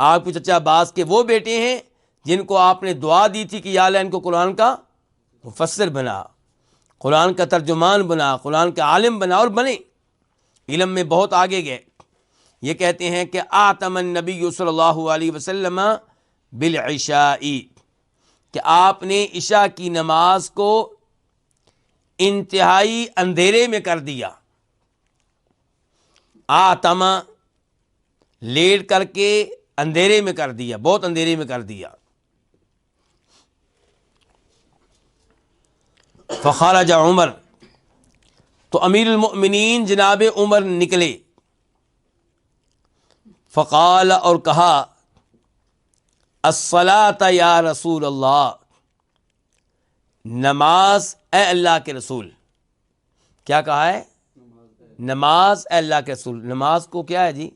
B: آپ کے چچا عباس کے وہ بیٹے ہیں جن کو آپ نے دعا دی تھی کہ یا اللہ ان کو قرآن کا مفسر بنا، قرآن کا ترجمان بنا، قرآن کا عالم بنا، اور بنے، علم میں بہت آگے گئے۔ یہ کہتے ہیں کہ آتم النبی صلی اللہ علیہ وسلم بالعشاء، کہ آپ نے عشاء کی نماز کو انتہائی اندھیرے میں کر دیا۔ آتم لیٹ کر کے اندھیرے میں کر دیا، بہت اندھیرے میں کر دیا۔ فخرج عمر، تو امیر المؤمنین جناب عمر نکلے، فقال، اور کہا، الصلاۃ یا رسول اللہ، نماز اے اللہ کے رسول. کیا کہا ہے؟ نماز اے اللہ کے رسول. نماز کو کیا ہے جی؟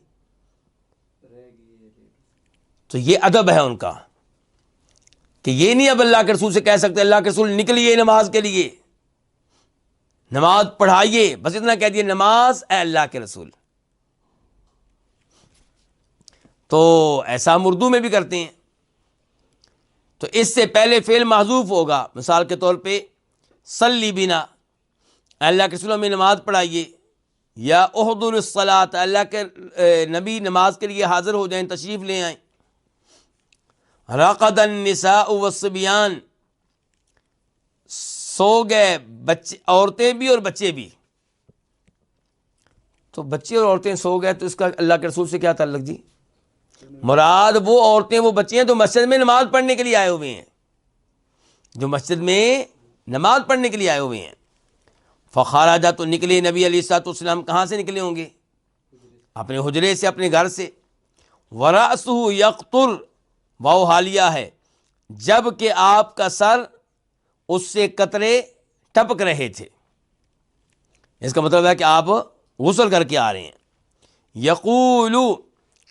B: تو یہ ادب ہے ان کا کہ یہ نہیں اب اللہ کے رسول سے کہہ سکتے اللہ کے رسول نکلیے نماز کے لیے، نماز پڑھائیے، بس اتنا کہہ دیے نماز اے اللہ کے رسول. تو ایسا ہم اردو میں بھی کرتے ہیں. تو اس سے پہلے فعل محذوف ہوگا، مثال کے طور پہ صلی بنا، اللہ کے رسول ہمیں نماز پڑھائیے، یا احضر الصلاۃ، اللہ کے نبی نماز کے لیے حاضر ہو جائیں، تشریف لے آئیں. رقد النساء والصبیان، سو گئے بچے، عورتیں بھی اور بچے بھی. تو بچے اور عورتیں سو گئے تو اس کا اللہ کے رسول سے کیا تعلق جی؟ مراد وہ عورتیں وہ بچے ہیں جو مسجد میں نماز پڑھنے کے لیے آئے ہوئے ہیں، جو مسجد میں نماز پڑھنے کے لیے آئے ہوئے ہیں. فخرج، تو نکلے نبی علیہ الصلوۃ والسلام. کہاں سے نکلے ہوں گے؟ اپنے حجرے سے، اپنے گھر سے. ورأسہ یقطر، واو حالیہ ہے، جب کہ آپ کا سر اس سے قطرے ٹپک رہے تھے. اس کا مطلب ہے کہ آپ غسل کر کے آ رہے ہیں. یقول،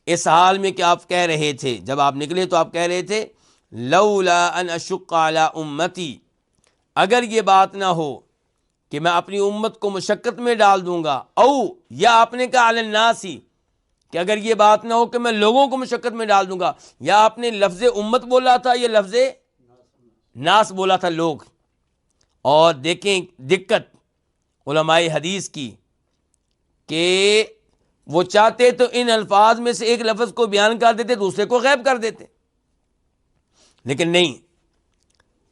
B: اس حال میں کہ آپ کہہ رہے تھے، جب آپ نکلے تو آپ کہہ رہے تھے، لولا ان اشق علی امتی، اگر یہ بات نہ ہو کہ میں اپنی امت کو مشقت میں ڈال دوں گا، او یا آپ نے کہا علی الناس، کہ اگر یہ بات نہ ہو کہ میں لوگوں کو مشقت میں ڈال دوں گا، یا آپ نے لفظ امت بولا تھا یا لفظ ناس بولا تھا، لوگ. اور دیکھیں دقت علماء حدیث کی کہ وہ چاہتے تو ان الفاظ میں سے ایک لفظ کو بیان کر دیتے، دوسرے کو غائب کر دیتے، لیکن نہیں.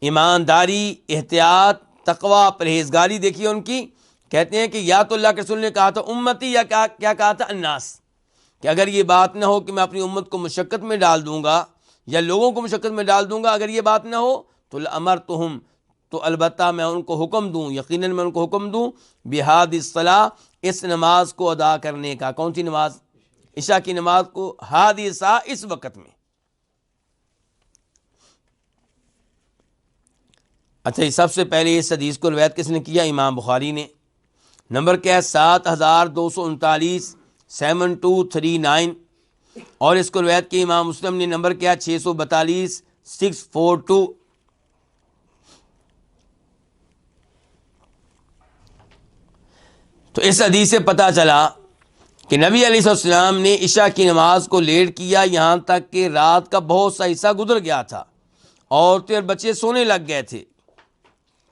B: ایمانداری، احتیاط، تقوی، پرہیزگاری دیکھیے ان کی. کہتے ہیں کہ یا تو اللہ کے رسول نے کہا تھا امتی، یا کیا کہا تھا الناس، کہ اگر یہ بات نہ ہو کہ میں اپنی امت کو مشقت میں ڈال دوں گا یا لوگوں کو مشقت میں ڈال دوں گا، اگر یہ بات نہ ہو تو لامرتہم، تو البتہ میں ان کو حکم دوں، یقیناً میں ان کو حکم دوں، بہذی الصلاۃ، اس نماز کو ادا کرنے کا. کون سی نماز؟ عشاء کی نماز کو. ہذی الساعہ، اس وقت میں. اچھا، یہ سب سے پہلے اس حدیث کو روایت کس نے کیا؟ امام بخاری نے. نمبر کیا ہے؟ 7239، 7239. اور اس کو روایت کی امام مسلم نے. نمبر کیا ہے؟ 642، 642. تو اس حدیث سے پتہ چلا کہ نبی علیہ السلام نے عشاء کی نماز کو لیٹ کیا، یہاں تک کہ رات کا بہت سا حصہ گزر گیا تھا، عورتیں اور بچے سونے لگ گئے تھے،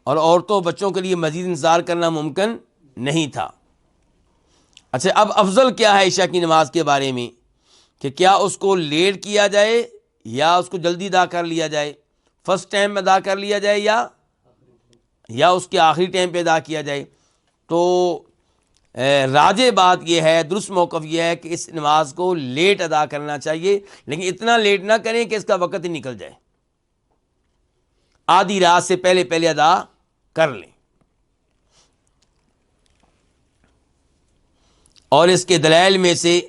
B: اور عورتوں اور بچوں کے لیے مزید انتظار کرنا ممکن نہیں تھا. اچھا، اب افضل کیا ہے عشاء کی نماز کے بارے میں، کہ کیا اس کو لیٹ کیا جائے یا اس کو جلدی ادا کر لیا جائے، فرسٹ ٹائم میں ادا کر لیا جائے یا اس کے آخری ٹائم پہ ادا کیا جائے. تو راجح بات یہ ہے، درست موقف یہ ہے کہ اس نماز کو لیٹ ادا کرنا چاہیے، لیکن اتنا لیٹ نہ کریں کہ اس کا وقت ہی نکل جائے. آدھی رات سے پہلے پہلے ادا کر لیں. اور اس کے دلائل میں سے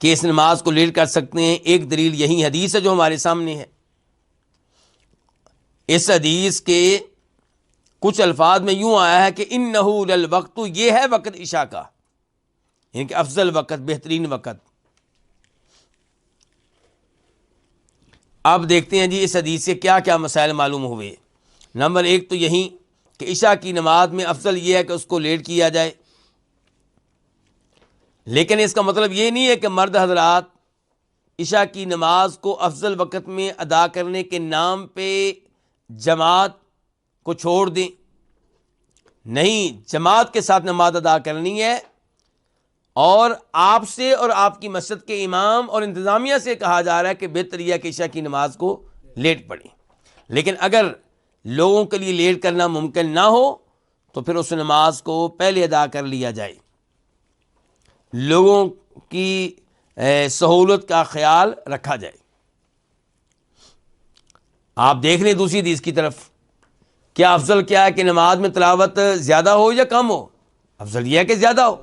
B: کہ اس نماز کو لیٹ کر سکتے ہیں، ایک دلیل یہی حدیث ہے جو ہمارے سامنے ہے. اس حدیث کے کچھ الفاظ میں یوں آیا ہے کہ انہ للوقت، یہ ہے وقت عشاء کا، یعنی کہ افضل وقت، بہترین وقت. اب دیکھتے ہیں جی اس حدیث سے کیا کیا مسائل معلوم ہوئے. نمبر ایک تو یہی کہ عشاء کی نماز میں افضل یہ ہے کہ اس کو لیٹ کیا جائے، لیکن اس کا مطلب یہ نہیں ہے کہ مرد حضرات عشاء کی نماز کو افضل وقت میں ادا کرنے کے نام پہ جماعت کو چھوڑ دیں. نہیں، جماعت کے ساتھ نماز ادا کرنی ہے، اور آپ سے اور آپ کی مسجد کے امام اور انتظامیہ سے کہا جا رہا ہے کہ بہتر یہ ہے کہ عشاء کی نماز کو لیٹ پڑھیں. لیکن اگر لوگوں کے لیے لیٹ کرنا ممکن نہ ہو تو پھر اس نماز کو پہلے ادا کر لیا جائے. لوگوں کی سہولت کا خیال رکھا جائے. آپ دیکھ لیں دوسری حدیث کی طرف. کیا افضل کیا ہے کہ نماز میں تلاوت زیادہ ہو یا کم ہو؟ افضل یہ ہے کہ زیادہ ہو.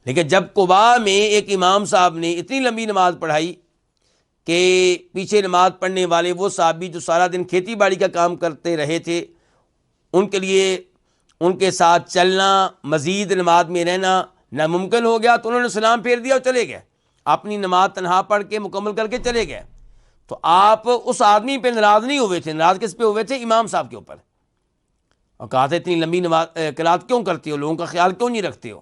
B: لیکن جب قباء میں ایک امام صاحب نے اتنی لمبی نماز پڑھائی کہ پیچھے نماز پڑھنے والے وہ صحابی جو سارا دن کھیتی باڑی کا کام کرتے رہے تھے، ان کے لیے ان کے ساتھ چلنا، مزید نماز میں رہنا ناممکن ہو گیا، تو انہوں نے سلام پھیر دیا اور چلے گئے، اپنی نماز تنہا پڑھ کے مکمل کر کے چلے گئے. تو آپ اس آدمی پہ ناراض نہیں ہوئے تھے، ناراض کس پہ ہوئے تھے؟ امام صاحب کے اوپر. اور کہا تھا اتنی لمبی نماز قرات کیوں کرتے ہو، لوگوں کا خیال کیوں نہیں رکھتے ہو؟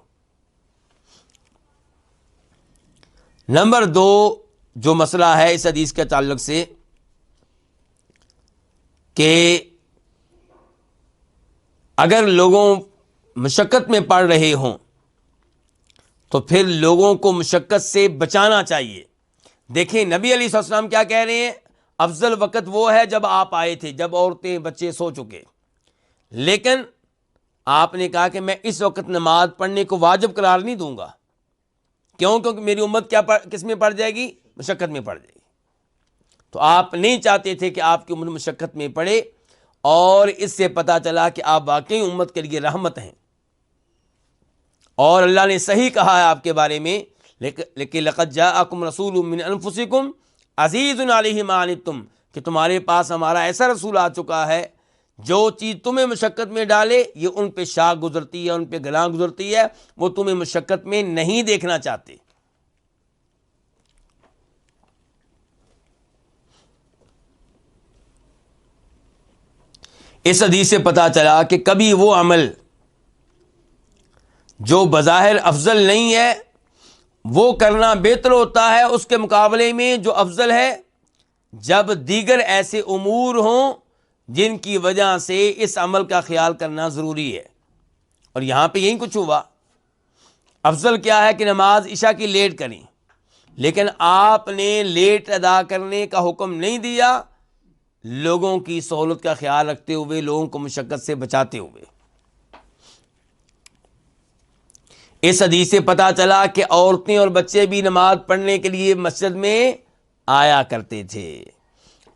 B: نمبر 2 جو مسئلہ ہے اس حدیث کے تعلق سے کہ اگر لوگوں مشقت میں پڑ رہے ہوں تو پھر لوگوں کو مشقت سے بچانا چاہیے. دیکھیں نبی علیہ السلام کیا کہہ رہے ہیں، افضل وقت وہ ہے جب آپ آئے تھے، جب عورتیں بچے سو چکے. لیکن آپ نے کہا کہ میں اس وقت نماز پڑھنے کو واجب قرار نہیں دوں گا. کیوں؟ کیونکہ میری امت کس میں پڑ جائے گی؟ مشقت میں پڑ جائے گی. تو آپ نہیں چاہتے تھے کہ آپ کی امت مشقت میں پڑے، اور اس سے پتہ چلا کہ آپ واقعی امت کے لیے رحمت ہیں. اور اللہ نے صحیح کہا ہے آپ کے بارے میں، لیکن لقد جاءکم رسول من انفسکم عزیز علیہ ما عنتم، کہ تمہارے پاس ہمارا ایسا رسول آ چکا ہے جو چیز تمہیں مشقت میں ڈالے یہ ان پہ شاخ گزرتی ہے، ان پہ گلاں گزرتی ہے، وہ تمہیں مشقت میں نہیں دیکھنا چاہتے. اس حدیث سے پتہ چلا کہ کبھی وہ عمل جو بظاہر افضل نہیں ہے وہ کرنا بہتر ہوتا ہے اس کے مقابلے میں جو افضل ہے جب دیگر ایسے امور ہوں جن کی وجہ سے اس عمل کا خیال کرنا ضروری ہے. اور یہاں پہ یہی کچھ ہوا. افضل کیا ہے کہ نماز عشاء کی لیٹ کریں، لیکن آپ نے لیٹ ادا کرنے کا حکم نہیں دیا، لوگوں کی سہولت کا خیال رکھتے ہوئے، لوگوں کو مشقت سے بچاتے ہوئے. اس حدیث سے پتہ چلا کہ عورتیں اور بچے بھی نماز پڑھنے کے لیے مسجد میں آیا کرتے تھے.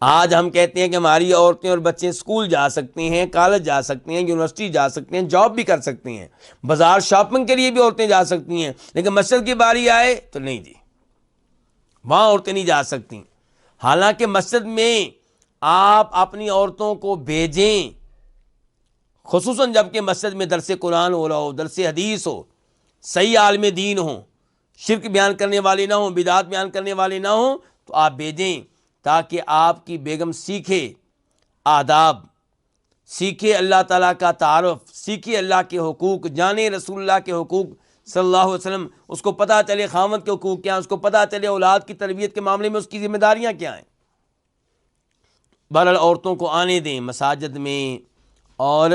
B: آج ہم کہتے ہیں کہ ہماری عورتیں اور بچے اسکول جا سکتے ہیں، کالج جا سکتے ہیں، یونیورسٹی جا سکتے ہیں، جاب بھی کر سکتے ہیں، بازار شاپنگ کے لیے بھی عورتیں جا سکتی ہیں، لیکن مسجد کی باری آئے تو نہیں جی، وہاں عورتیں نہیں جا سکتی. حالانکہ مسجد میں آپ اپنی عورتوں کو بھیجیں، خصوصاً جب کہ مسجد میں درس قرآن ہو رہا ہو، درس حدیث ہو، صحیح عالم دین ہوں، شرک بیان کرنے والے نہ ہوں، بدعات بیان کرنے والے نہ ہوں، تو آپ بھیجیں تاکہ آپ کی بیگم سیکھے آداب، سیکھے اللہ تعالیٰ کا تعارف، سیکھے اللہ کے حقوق، جانے رسول اللہ کے حقوق صلی اللہ علیہ وسلم، اس کو پتہ چلے خاوند کے حقوق کیا ہیں، اس کو پتہ چلے اولاد کی تربیت کے معاملے میں اس کی ذمہ داریاں کیا ہیں. بہرحال عورتوں کو آنے دیں مساجد میں، اور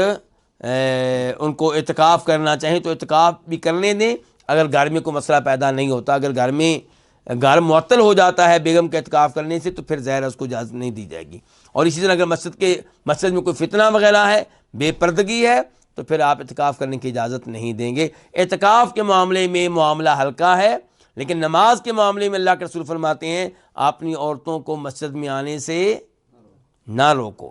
B: ان کو اعتکاف کرنا چاہیں تو اعتکاف بھی کرنے دیں. اگر گھر میں کوئی مسئلہ پیدا نہیں ہوتا، اگر گھر معطل ہو جاتا ہے بیگم کے اعتکاف کرنے سے، تو پھر ظاہر اس کو اجازت نہیں دی جائے گی. اور اسی طرح اگر مسجد میں کوئی فتنہ وغیرہ ہے، بے پردگی ہے، تو پھر آپ اعتکاف کرنے کی اجازت نہیں دیں گے. اعتکاف کے معاملے میں معاملہ ہلکا ہے، لیکن نماز کے معاملے میں اللہ کے رسول فرماتے ہیں اپنی عورتوں کو مسجد میں آنے سے نہ روکو.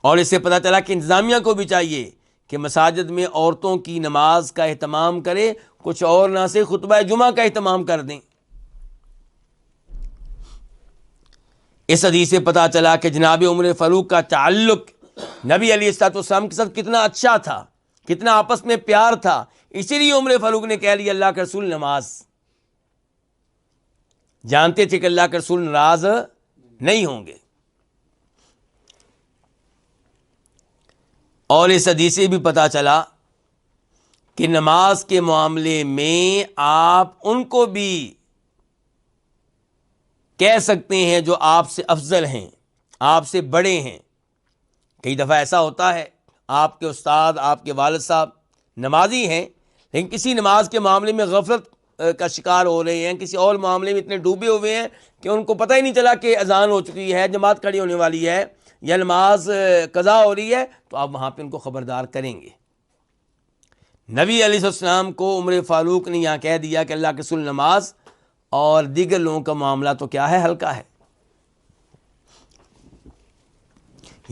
B: اور اس سے پتہ چلا کہ انتظامیہ کو بھی چاہیے کہ مساجد میں عورتوں کی نماز کا اہتمام کرے، کچھ اور نہ سے خطبہ جمعہ کا اہتمام کر دیں. اس حدیث سے پتہ چلا کہ جناب عمر فاروق کا تعلق نبی علیہ السلام کے ساتھ کتنا اچھا تھا، کتنا آپس میں پیار تھا. اسی لیے عمر فاروق نے کہہ لیا اللہ کے رسول نماز. جانتے تھے کہ اللہ کے رسول ناراض نہیں ہوں گے. اور اس حدیث سے بھی پتہ چلا کہ نماز کے معاملے میں آپ ان کو بھی کہہ سکتے ہیں جو آپ سے افضل ہیں، آپ سے بڑے ہیں. کئی دفعہ ایسا ہوتا ہے آپ کے استاد، آپ کے والد صاحب نمازی ہیں، لیکن کسی نماز کے معاملے میں غفلت کا شکار ہو رہے ہیں، کسی اور معاملے میں اتنے ڈوبے ہوئے ہیں کہ ان کو پتہ ہی نہیں چلا کہ اذان ہو چکی ہے، جماعت کھڑی ہونے والی ہے، یا نماز قضا ہو رہی ہے. تو آپ وہاں پہ ان کو خبردار کریں گے. نبی علیہ السلام کو عمر فاروق نے یہاں کہہ دیا کہ اللہ کے رسول نماز، اور دیگر لوگوں کا معاملہ تو کیا ہے، ہلکا ہے.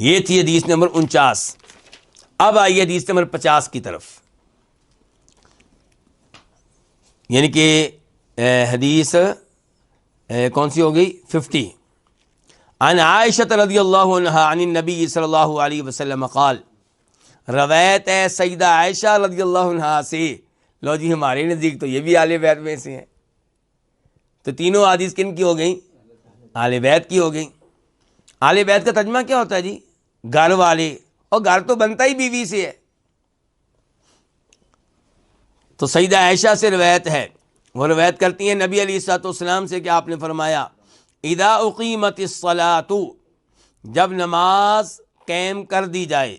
B: یہ تھی حدیث نمبر 49. اب آئیے حدیث نمبر 50 کی طرف، یعنی کہ حدیث کون سی ہو گئی؟ 50. عن عائشہ رضی اللہ عنہا عن النبی صلی اللہ علیہ وسلم قال، روایت ہے سیدہ عائشہ رضی اللہ عنہا سے. لو جی، ہمارے نزدیک تو یہ بھی اہل بیت میں سے ہیں. تو تینوں حدیث کن کی ہو گئیں؟ اہل بیت کی ہو گئیں. اہل بیت کا ترجمہ کیا ہوتا ہے جی؟ گھر والے. اور گھر تو بنتا ہی بیوی سے ہے. تو سیدہ عائشہ سے روایت ہے، وہ روایت کرتی ہیں نبی علیہ الصلوۃ والسلام سے کہ آپ نے فرمایا، اذا اقیمت الصلاۃ، جب نماز قائم کر دی جائے،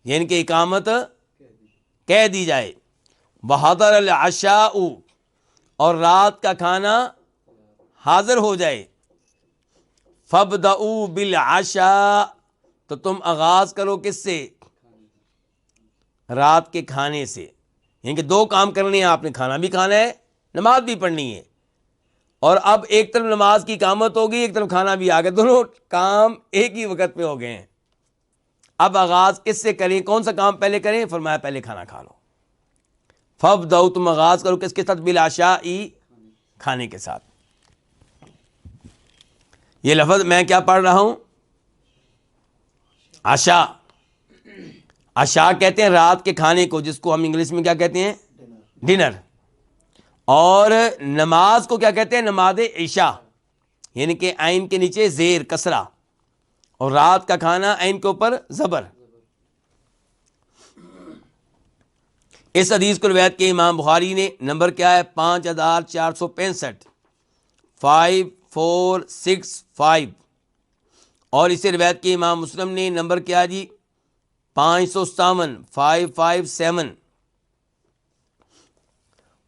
B: یعنی کہ اقامت کہہ دی جائے، وحضر العشاء، اور رات کا کھانا حاضر ہو جائے، فابدؤوا بالعشاء، تو تم آغاز کرو کس سے؟ رات کے کھانے سے. یعنی کہ دو کام کرنے ہیں آپ نے، کھانا بھی کھانا ہے، نماز بھی پڑھنی ہے. اور اب ایک طرف نماز کی اقامت ہوگی، ایک طرف کھانا بھی آ گیا، دونوں کام ایک ہی وقت پہ ہو گئے ہیں. اب آغاز کس سے کریں؟ کون سا کام پہلے کریں؟ فرمایا پہلے کھانا کھا لو. فابدؤوا، تم آغاز کرو کس کے ساتھ؟ بالعشاء، کھانے کے ساتھ. یہ لفظ میں کیا پڑھ رہا ہوں؟ عشاء. عشاء کہتے ہیں رات کے کھانے کو، جس کو ہم انگلش میں کیا کہتے ہیں؟ ڈنر. اور نماز کو کیا کہتے ہیں؟ نماز عشاء، یعنی کہ عین کے نیچے زیر کسرہ، اور رات کا کھانا عین کے اوپر زبر. اس حدیث کو روایت کے امام بخاری نے، نمبر کیا ہے؟ 5465، 5465. اور اسے روایت کے امام مسلم نے، نمبر کیا جی؟ 557، 557.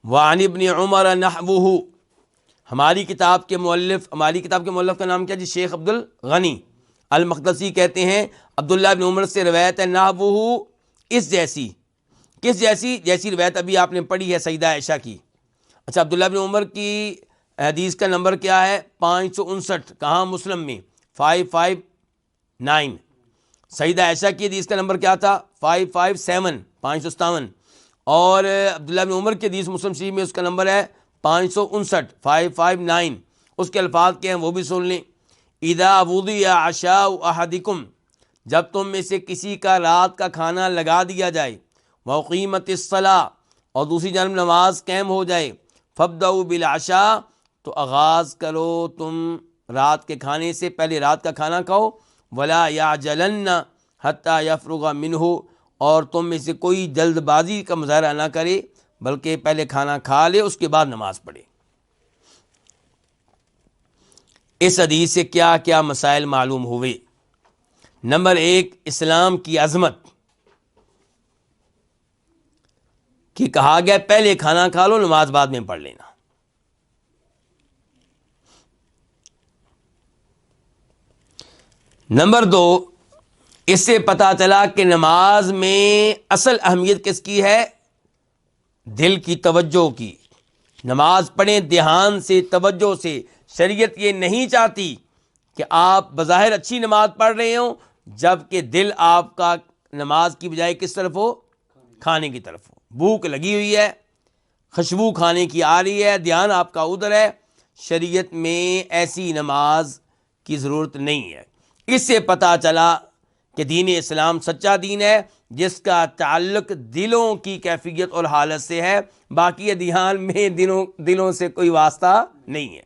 B: وعن ابن عمر نحوہ، ہماری کتاب کے مؤلف کا نام کیا جی؟ شیخ عبد الغنی المقدسی کہتے ہیں عبداللہ ابن عمر سے روایت ہے، نحوہ، اس جیسی. کس جیسی؟ جیسی روایت ابھی آپ نے پڑھی ہے سیدہ عائشہ کی. اچھا، عبداللہ ابن عمر کی حدیث کا نمبر کیا ہے؟ 559. کہاں؟ مسلم میں 559. سیدہ عائشہ کی حدیث کا نمبر کیا تھا؟ 557، 557. اور عبداللہ بن عمر کی حدیث مسلم شریف میں اس کا نمبر ہے 559، 559. اس کے الفاظ کیا ہیں وہ بھی سن لیں. اذا وضع عشاء احدکم، جب تم میں سے کسی کا رات کا کھانا لگا دیا جائے، وقیمت الصلاۃ، اور دوسری جانب نماز قائم ہو جائے، فابدؤوا بالعشاء، تو آغاز کرو تم رات کے کھانے سے، پہلے رات کا کھانا کھاؤ. ولا یعجلن حتی یفرغ منہ، اور تم میں سے کوئی جلد بازی کا مظاہرہ نہ کرے، بلکہ پہلے کھانا کھا لے، اس کے بعد نماز پڑھے. اس حدیث سے کیا کیا مسائل معلوم ہوئے؟ نمبر 1، اسلام کی عظمت، کہ کہا گیا پہلے کھانا کھا لو، نماز بعد میں پڑھ لینا. نمبر 2، اس سے پتہ چلا کہ نماز میں اصل اہمیت کس کی ہے؟ دل کی، توجہ کی. نماز پڑھیں دھیان سے، توجہ سے. شریعت یہ نہیں چاہتی کہ آپ بظاہر اچھی نماز پڑھ رہے ہوں، جبکہ دل آپ کا نماز کی بجائے کس طرف ہو؟ کھانے کی طرف ہو. بھوک لگی ہوئی ہے، خوشبو کھانے کی آ رہی ہے، دھیان آپ کا ادھر ہے. شریعت میں ایسی نماز کی ضرورت نہیں ہے. اس سے پتہ چلا کہ دین اسلام سچا دین ہے، جس کا تعلق دلوں کی کیفیت اور حالت سے ہے، باقی دھیان میں دلوں سے کوئی واسطہ نہیں ہے.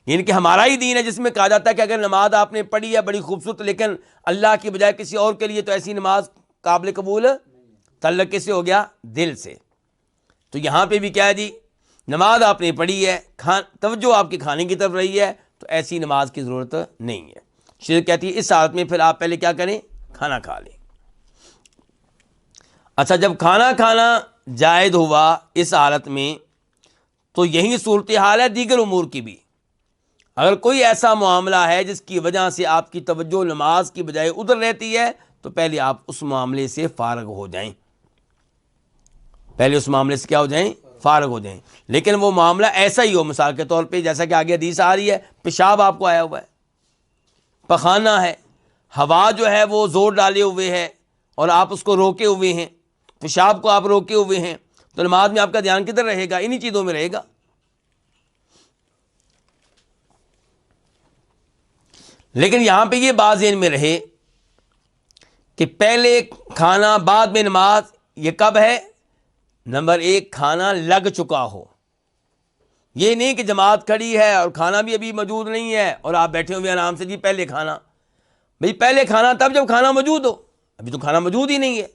B: یعنی کہ ہمارا ہی دین ہے جس میں کہا جاتا ہے کہ اگر نماز آپ نے پڑھی ہے بڑی خوبصورت، لیکن اللہ کی بجائے کسی اور کے لیے، تو ایسی نماز قابل قبول. تعلق کس سے ہو گیا؟ دل سے. تو یہاں پہ بھی کیا ہے جی؟ نماز آپ نے پڑھی ہے، توجہ آپ کے کھانے کی طرف رہی ہے، تو ایسی نماز کی ضرورت نہیں ہے. شریعت کہتی ہے اس حالت میں پھر آپ پہلے کیا کریں؟ کھانا کھا لیں. اچھا، جب کھانا کھانا جائز ہوا اس حالت میں، تو یہی صورتحال ہے دیگر امور کی بھی. اگر کوئی ایسا معاملہ ہے جس کی وجہ سے آپ کی توجہ نماز کی بجائے ادھر رہتی ہے، تو پہلے آپ اس معاملے سے فارغ ہو جائیں. پہلے اس معاملے سے کیا ہو جائیں؟ فارغ ہو جائیں. لیکن وہ معاملہ ایسا ہی ہو، مثال کے طور پہ جیسا کہ آگے حدیث آ رہی ہے، پیشاب آپ کو آیا ہوا ہے، پخانہ ہے، ہوا جو ہے وہ زور ڈالے ہوئے ہے اور آپ اس کو روکے ہوئے ہیں، پیشاب کو آپ روکے ہوئے ہیں، تو نماز میں آپ کا دھیان کدھر رہے گا؟ انہی چیزوں میں رہے گا۔ لیکن یہاں پہ یہ بات ذہن میں رہے کہ پہلے کھانا بعد میں نماز، یہ کب ہے؟ نمبر ایک، کھانا لگ چکا ہو۔ یہ نہیں کہ جماعت کھڑی ہے اور کھانا بھی ابھی موجود نہیں ہے اور آپ بیٹھے ہوئے آرام سے، جی پہلے کھانا۔ بھئی پہلے کھانا تب جب کھانا موجود ہو، ابھی تو کھانا موجود ہی نہیں ہے۔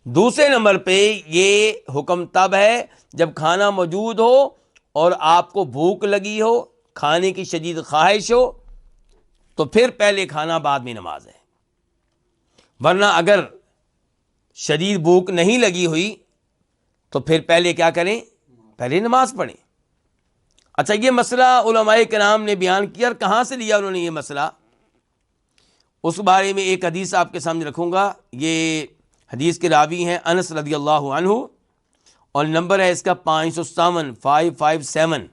B: دوسرے نمبر پہ یہ حکم تب ہے جب کھانا موجود ہو اور آپ کو بھوک لگی ہو، کھانے کی شدید خواہش ہو، تو پھر پہلے کھانا بعد میں نماز ہے۔ ورنہ اگر شدید بھوک نہیں لگی ہوئی تو پھر پہلے کیا کریں؟ پہلے نماز پڑھیں۔ اچھا، یہ مسئلہ علماء کرام نے بیان کیا، اور کہاں سے لیا انہوں نے یہ مسئلہ؟ اس بارے میں ایک حدیث آپ کے سامنے رکھوں گا۔ یہ حدیث کے راوی ہیں انس رضی اللہ عنہ، اور نمبر ہے اس کا 557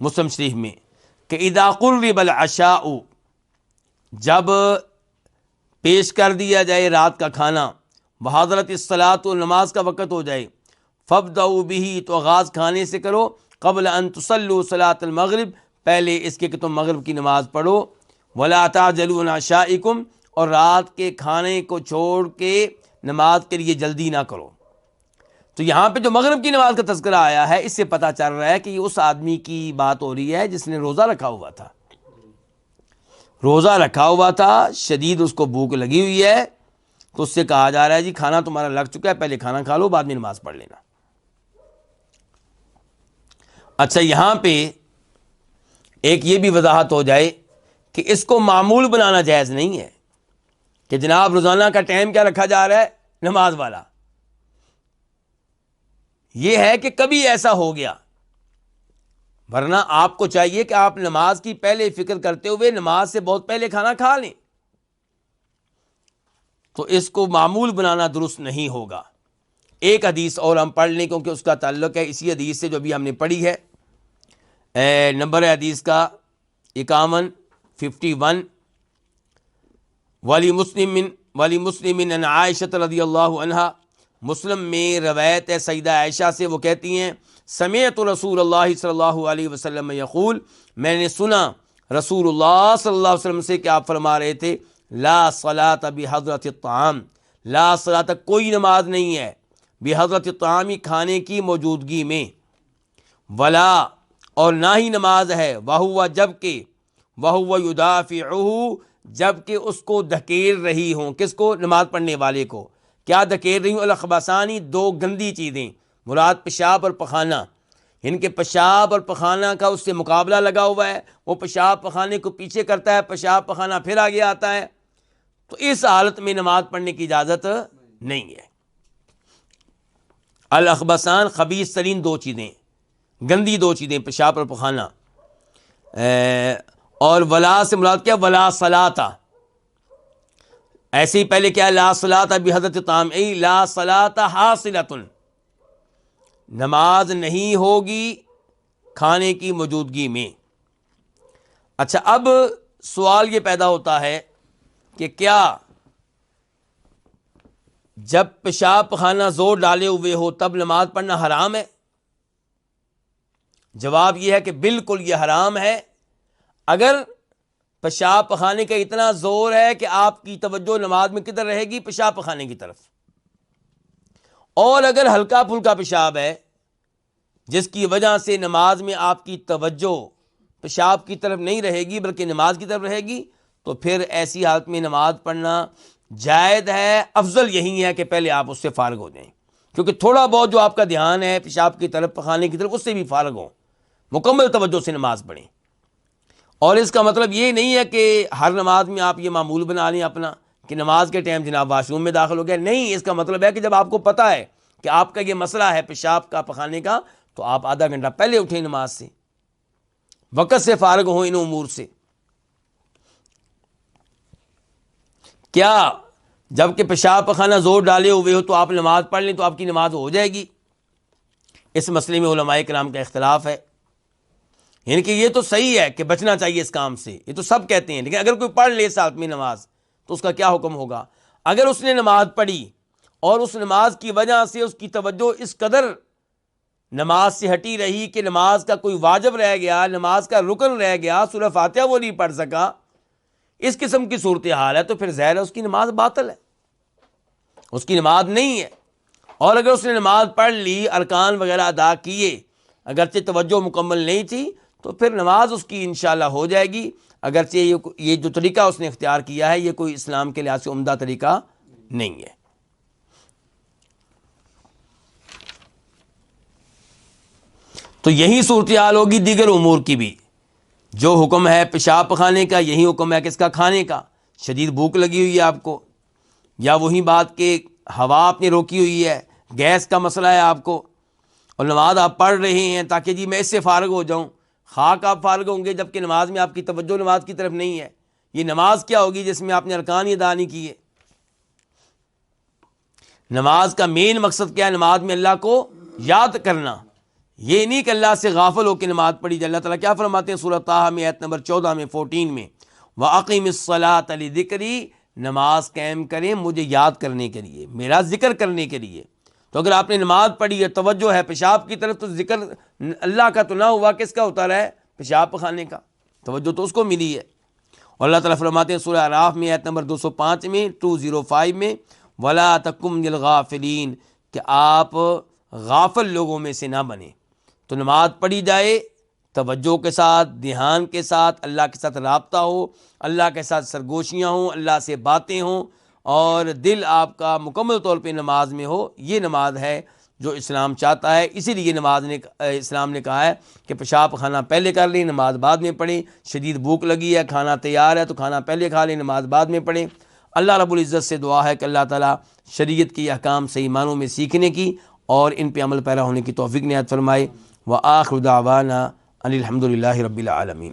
B: مسلم شریف میں، کہ اذا قرب العشاء، جب پیش کر دیا جائے رات کا کھانا، وحضرت الصلاۃ، نماز کا وقت ہو جائے، فابدؤوا به، تو آغاز کھانے سے کرو، قبل ان تصلوا صلاۃ المغرب، پہلے اس کے کہ تم مغرب کی نماز پڑھو، ولا تعجلوا عن عشائکم، اور رات کے کھانے کو چھوڑ کے نماز کے لیے جلدی نہ کرو۔ تو یہاں پہ جو مغرب کی نماز کا تذکرہ آیا ہے، اس سے پتہ چل رہا ہے کہ یہ اس آدمی کی بات ہو رہی ہے جس نے روزہ رکھا ہوا تھا۔ روزہ رکھا ہوا تھا، شدید اس کو بھوک لگی ہوئی ہے، تو اس سے کہا جا رہا ہے جی کھانا تمہارا لگ چکا ہے، پہلے کھانا کھا لو، بعد میں نماز پڑھ لینا۔ اچھا، یہاں پہ ایک یہ بھی وضاحت ہو جائے کہ اس کو معمول بنانا جائز نہیں ہے کہ جناب روزانہ کا ٹائم کیا رکھا جا رہا ہے؟ نماز والا۔ یہ ہے کہ کبھی ایسا ہو گیا، ورنہ آپ کو چاہیے کہ آپ نماز کی پہلے فکر کرتے ہوئے نماز سے بہت پہلے کھانا کھا لیں۔ تو اس کو معمول بنانا درست نہیں ہوگا۔ ایک حدیث اور ہم پڑھ لیں کیونکہ اس کا تعلق ہے اسی حدیث سے جو ابھی ہم نے پڑھی ہے۔ نمبر ہے حدیث کا 51 ولی مسلم ان عائشہ رضی اللہ عنہا، مسلم میں روایت ہے سیدہ عائشہ سے، وہ کہتی ہیں سمعت رسول اللہ صلی اللہ علیہ وسلم یقول، میں نے سنا رسول اللہ صلی اللہ علیہ وسلم سے کہ آپ فرما رہے تھے لا صلاۃ بحضرت الطعام، لا صلاۃ، کوئی نماز نہیں ہے، بحضرت الطعام، کھانے کی موجودگی میں، ولا، اور نہ ہی نماز ہے، وہو، جبکہ، وہو یدافعہ، جبکہ اس کو دھکیل رہی ہوں، کس کو؟ نماز پڑھنے والے کو۔ کیا دھکیل رہی ہوں؟ الاخبثانی، دو گندی چیزیں، مراد پیشاب اور پخانہ، ان کے پیشاب اور پخانہ کا اس سے مقابلہ لگا ہوا ہے، وہ پیشاب پخانے کو پیچھے کرتا ہے، پیشاب پخانہ پھر آگے آتا ہے، تو اس حالت میں نماز پڑھنے کی اجازت نہیں ہے۔ الاخبثان، خبیث ترین دو چیزیں، گندی دو چیزیں، پیشاب اور پخانہ۔ اور ولا سے مراد کیا؟ ولا صلاۃ، ایسے ہی پہلے کیا؟ لا صلاۃ بحضرت الطعام، ای لا صلاۃ حاصلۃ، نماز نہیں ہوگی کھانے کی موجودگی میں۔ اچھا، اب سوال یہ پیدا ہوتا ہے کہ کیا جب پیشاب پخانہ زور ڈالے ہوئے ہو تب نماز پڑھنا حرام ہے؟ جواب یہ ہے کہ بالکل یہ حرام ہے، اگر پیشاب پخانے کا اتنا زور ہے کہ آپ کی توجہ نماز میں کدھر رہے گی؟ پیشاب پخانے کی طرف۔ اور اگر ہلکا پھلکا پیشاب ہے جس کی وجہ سے نماز میں آپ کی توجہ پیشاب کی طرف نہیں رہے گی بلکہ نماز کی طرف رہے گی، تو پھر ایسی حالت میں نماز پڑھنا جائز ہے۔ افضل یہی ہے کہ پہلے آپ اس سے فارغ ہو جائیں، کیونکہ تھوڑا بہت جو آپ کا دھیان ہے پیشاب کی طرف، پخانے کی طرف، اس سے بھی فارغ ہوں، مکمل توجہ سے نماز پڑھیں۔ اور اس کا مطلب یہ نہیں ہے کہ ہر نماز میں آپ یہ معمول بنا لیں اپنا کہ نماز کے ٹائم جناب واش روم میں داخل ہو گیا، نہیں، اس کا مطلب ہے کہ جب آپ کو پتہ ہے کہ آپ کا یہ مسئلہ ہے پیشاب کا، پخانے کا، تو آپ آدھا گھنٹہ پہلے اٹھیں نماز سے، وقت سے فارغ ہوں ان امور سے۔ کیا جب کہ پیشاب پخانہ زور ڈالے ہوئے ہو تو آپ نماز پڑھ لیں تو آپ کی نماز ہو جائے گی؟ اس مسئلے میں علماء کرام کا اختلاف ہے۔ یعنی کہ یہ تو صحیح ہے کہ بچنا چاہیے اس کام سے، یہ تو سب کہتے ہیں، لیکن اگر کوئی پڑھ لے ساتھ میں نماز تو اس کا کیا حکم ہوگا؟ اگر اس نے نماز پڑھی اور اس نماز کی وجہ سے اس کی توجہ اس قدر نماز سے ہٹی رہی کہ نماز کا کوئی واجب رہ گیا، نماز کا رکن رہ گیا، سورہ فاتحہ وہ نہیں پڑھ سکا، اس قسم کی صورتحال ہے، تو پھر ظاہر ہے اس کی نماز باطل ہے، اس کی نماز نہیں ہے۔ اور اگر اس نے نماز پڑھ لی، ارکان وغیرہ ادا کیے، اگرچہ توجہ مکمل نہیں تھی، تو پھر نماز اس کی انشاءاللہ ہو جائے گی، اگرچہ یہ جو طریقہ اس نے اختیار کیا ہے یہ کوئی اسلام کے لحاظ سے عمدہ طریقہ نہیں ہے۔ تو یہی صورتحال ہوگی دیگر امور کی بھی، جو حکم ہے پیشاب پخانے کا یہی حکم ہے کس کا؟ کھانے کا۔ شدید بھوک لگی ہوئی ہے آپ کو، یا وہی بات کہ ہوا آپ نے روکی ہوئی ہے، گیس کا مسئلہ ہے آپ کو، اور نماز آپ پڑھ رہے ہیں تاکہ جی میں اس سے فارغ ہو جاؤں، خاک آپ فارغ ہوں گے جبکہ نماز میں آپ کی توجہ نماز کی طرف نہیں ہے۔ یہ نماز کیا ہوگی جس میں آپ نے ارکان ہی ادا نہیں کیے؟ نماز کا مین مقصد کیا ہے؟ نماز میں اللہ کو یاد کرنا، یہ نہیں کہ اللہ سے غافل ہو کے نماز پڑھی جائے۔ اللہ تعالیٰ کیا فرماتے ہیں سورہ طٰہٰ میں آیت نمبر 14 میں 14 میں، وَأَقِمِ الصَّلَاةَ لِذِكْرِي، نماز قائم کریں مجھے یاد کرنے کے لیے، میرا ذکر کرنے کے لیے۔ تو اگر آپ نے نماز پڑھی ہے، توجہ ہے پیشاب کی طرف، تو ذکر اللہ کا تو نہ ہوا، کس کا ہوتا رہا ہے؟ پیشاب پخانے کا، توجہ تو اس کو ملی ہے۔ اور اللہ تعالیٰ فرماتے ہیں سورہ اعراف میں آیت نمبر 205 میں 205 میں، وَلَا تَكُن مِّنَ الْغَافِلِينَ، کہ آپ غافل لوگوں میں سے نہ بنیں۔ تو نماز پڑھی جائے توجہ کے ساتھ، دھیان کے ساتھ، اللہ کے ساتھ رابطہ ہو، اللہ کے ساتھ سرگوشیاں ہوں، اللہ سے باتیں ہوں، اور دل آپ کا مکمل طور پہ نماز میں ہو۔ یہ نماز ہے جو اسلام چاہتا ہے۔ اسی لیے اسلام نے کہا ہے کہ پیشاب کھانا پہلے کر لیں، نماز بعد میں پڑھیں۔ شدید بھوک لگی ہے، کھانا تیار ہے تو کھانا پہلے کھا لیں، نماز بعد میں پڑھیں۔ اللہ رب العزت سے دعا ہے کہ اللہ تعالیٰ شریعت کی احکام صحیح معنوں میں سیکھنے کی اور ان پہ عمل پیرا ہونے کی توفیق عنایت فرمائے۔ وآخر دعوانا ان الحمد للہ رب العالمین۔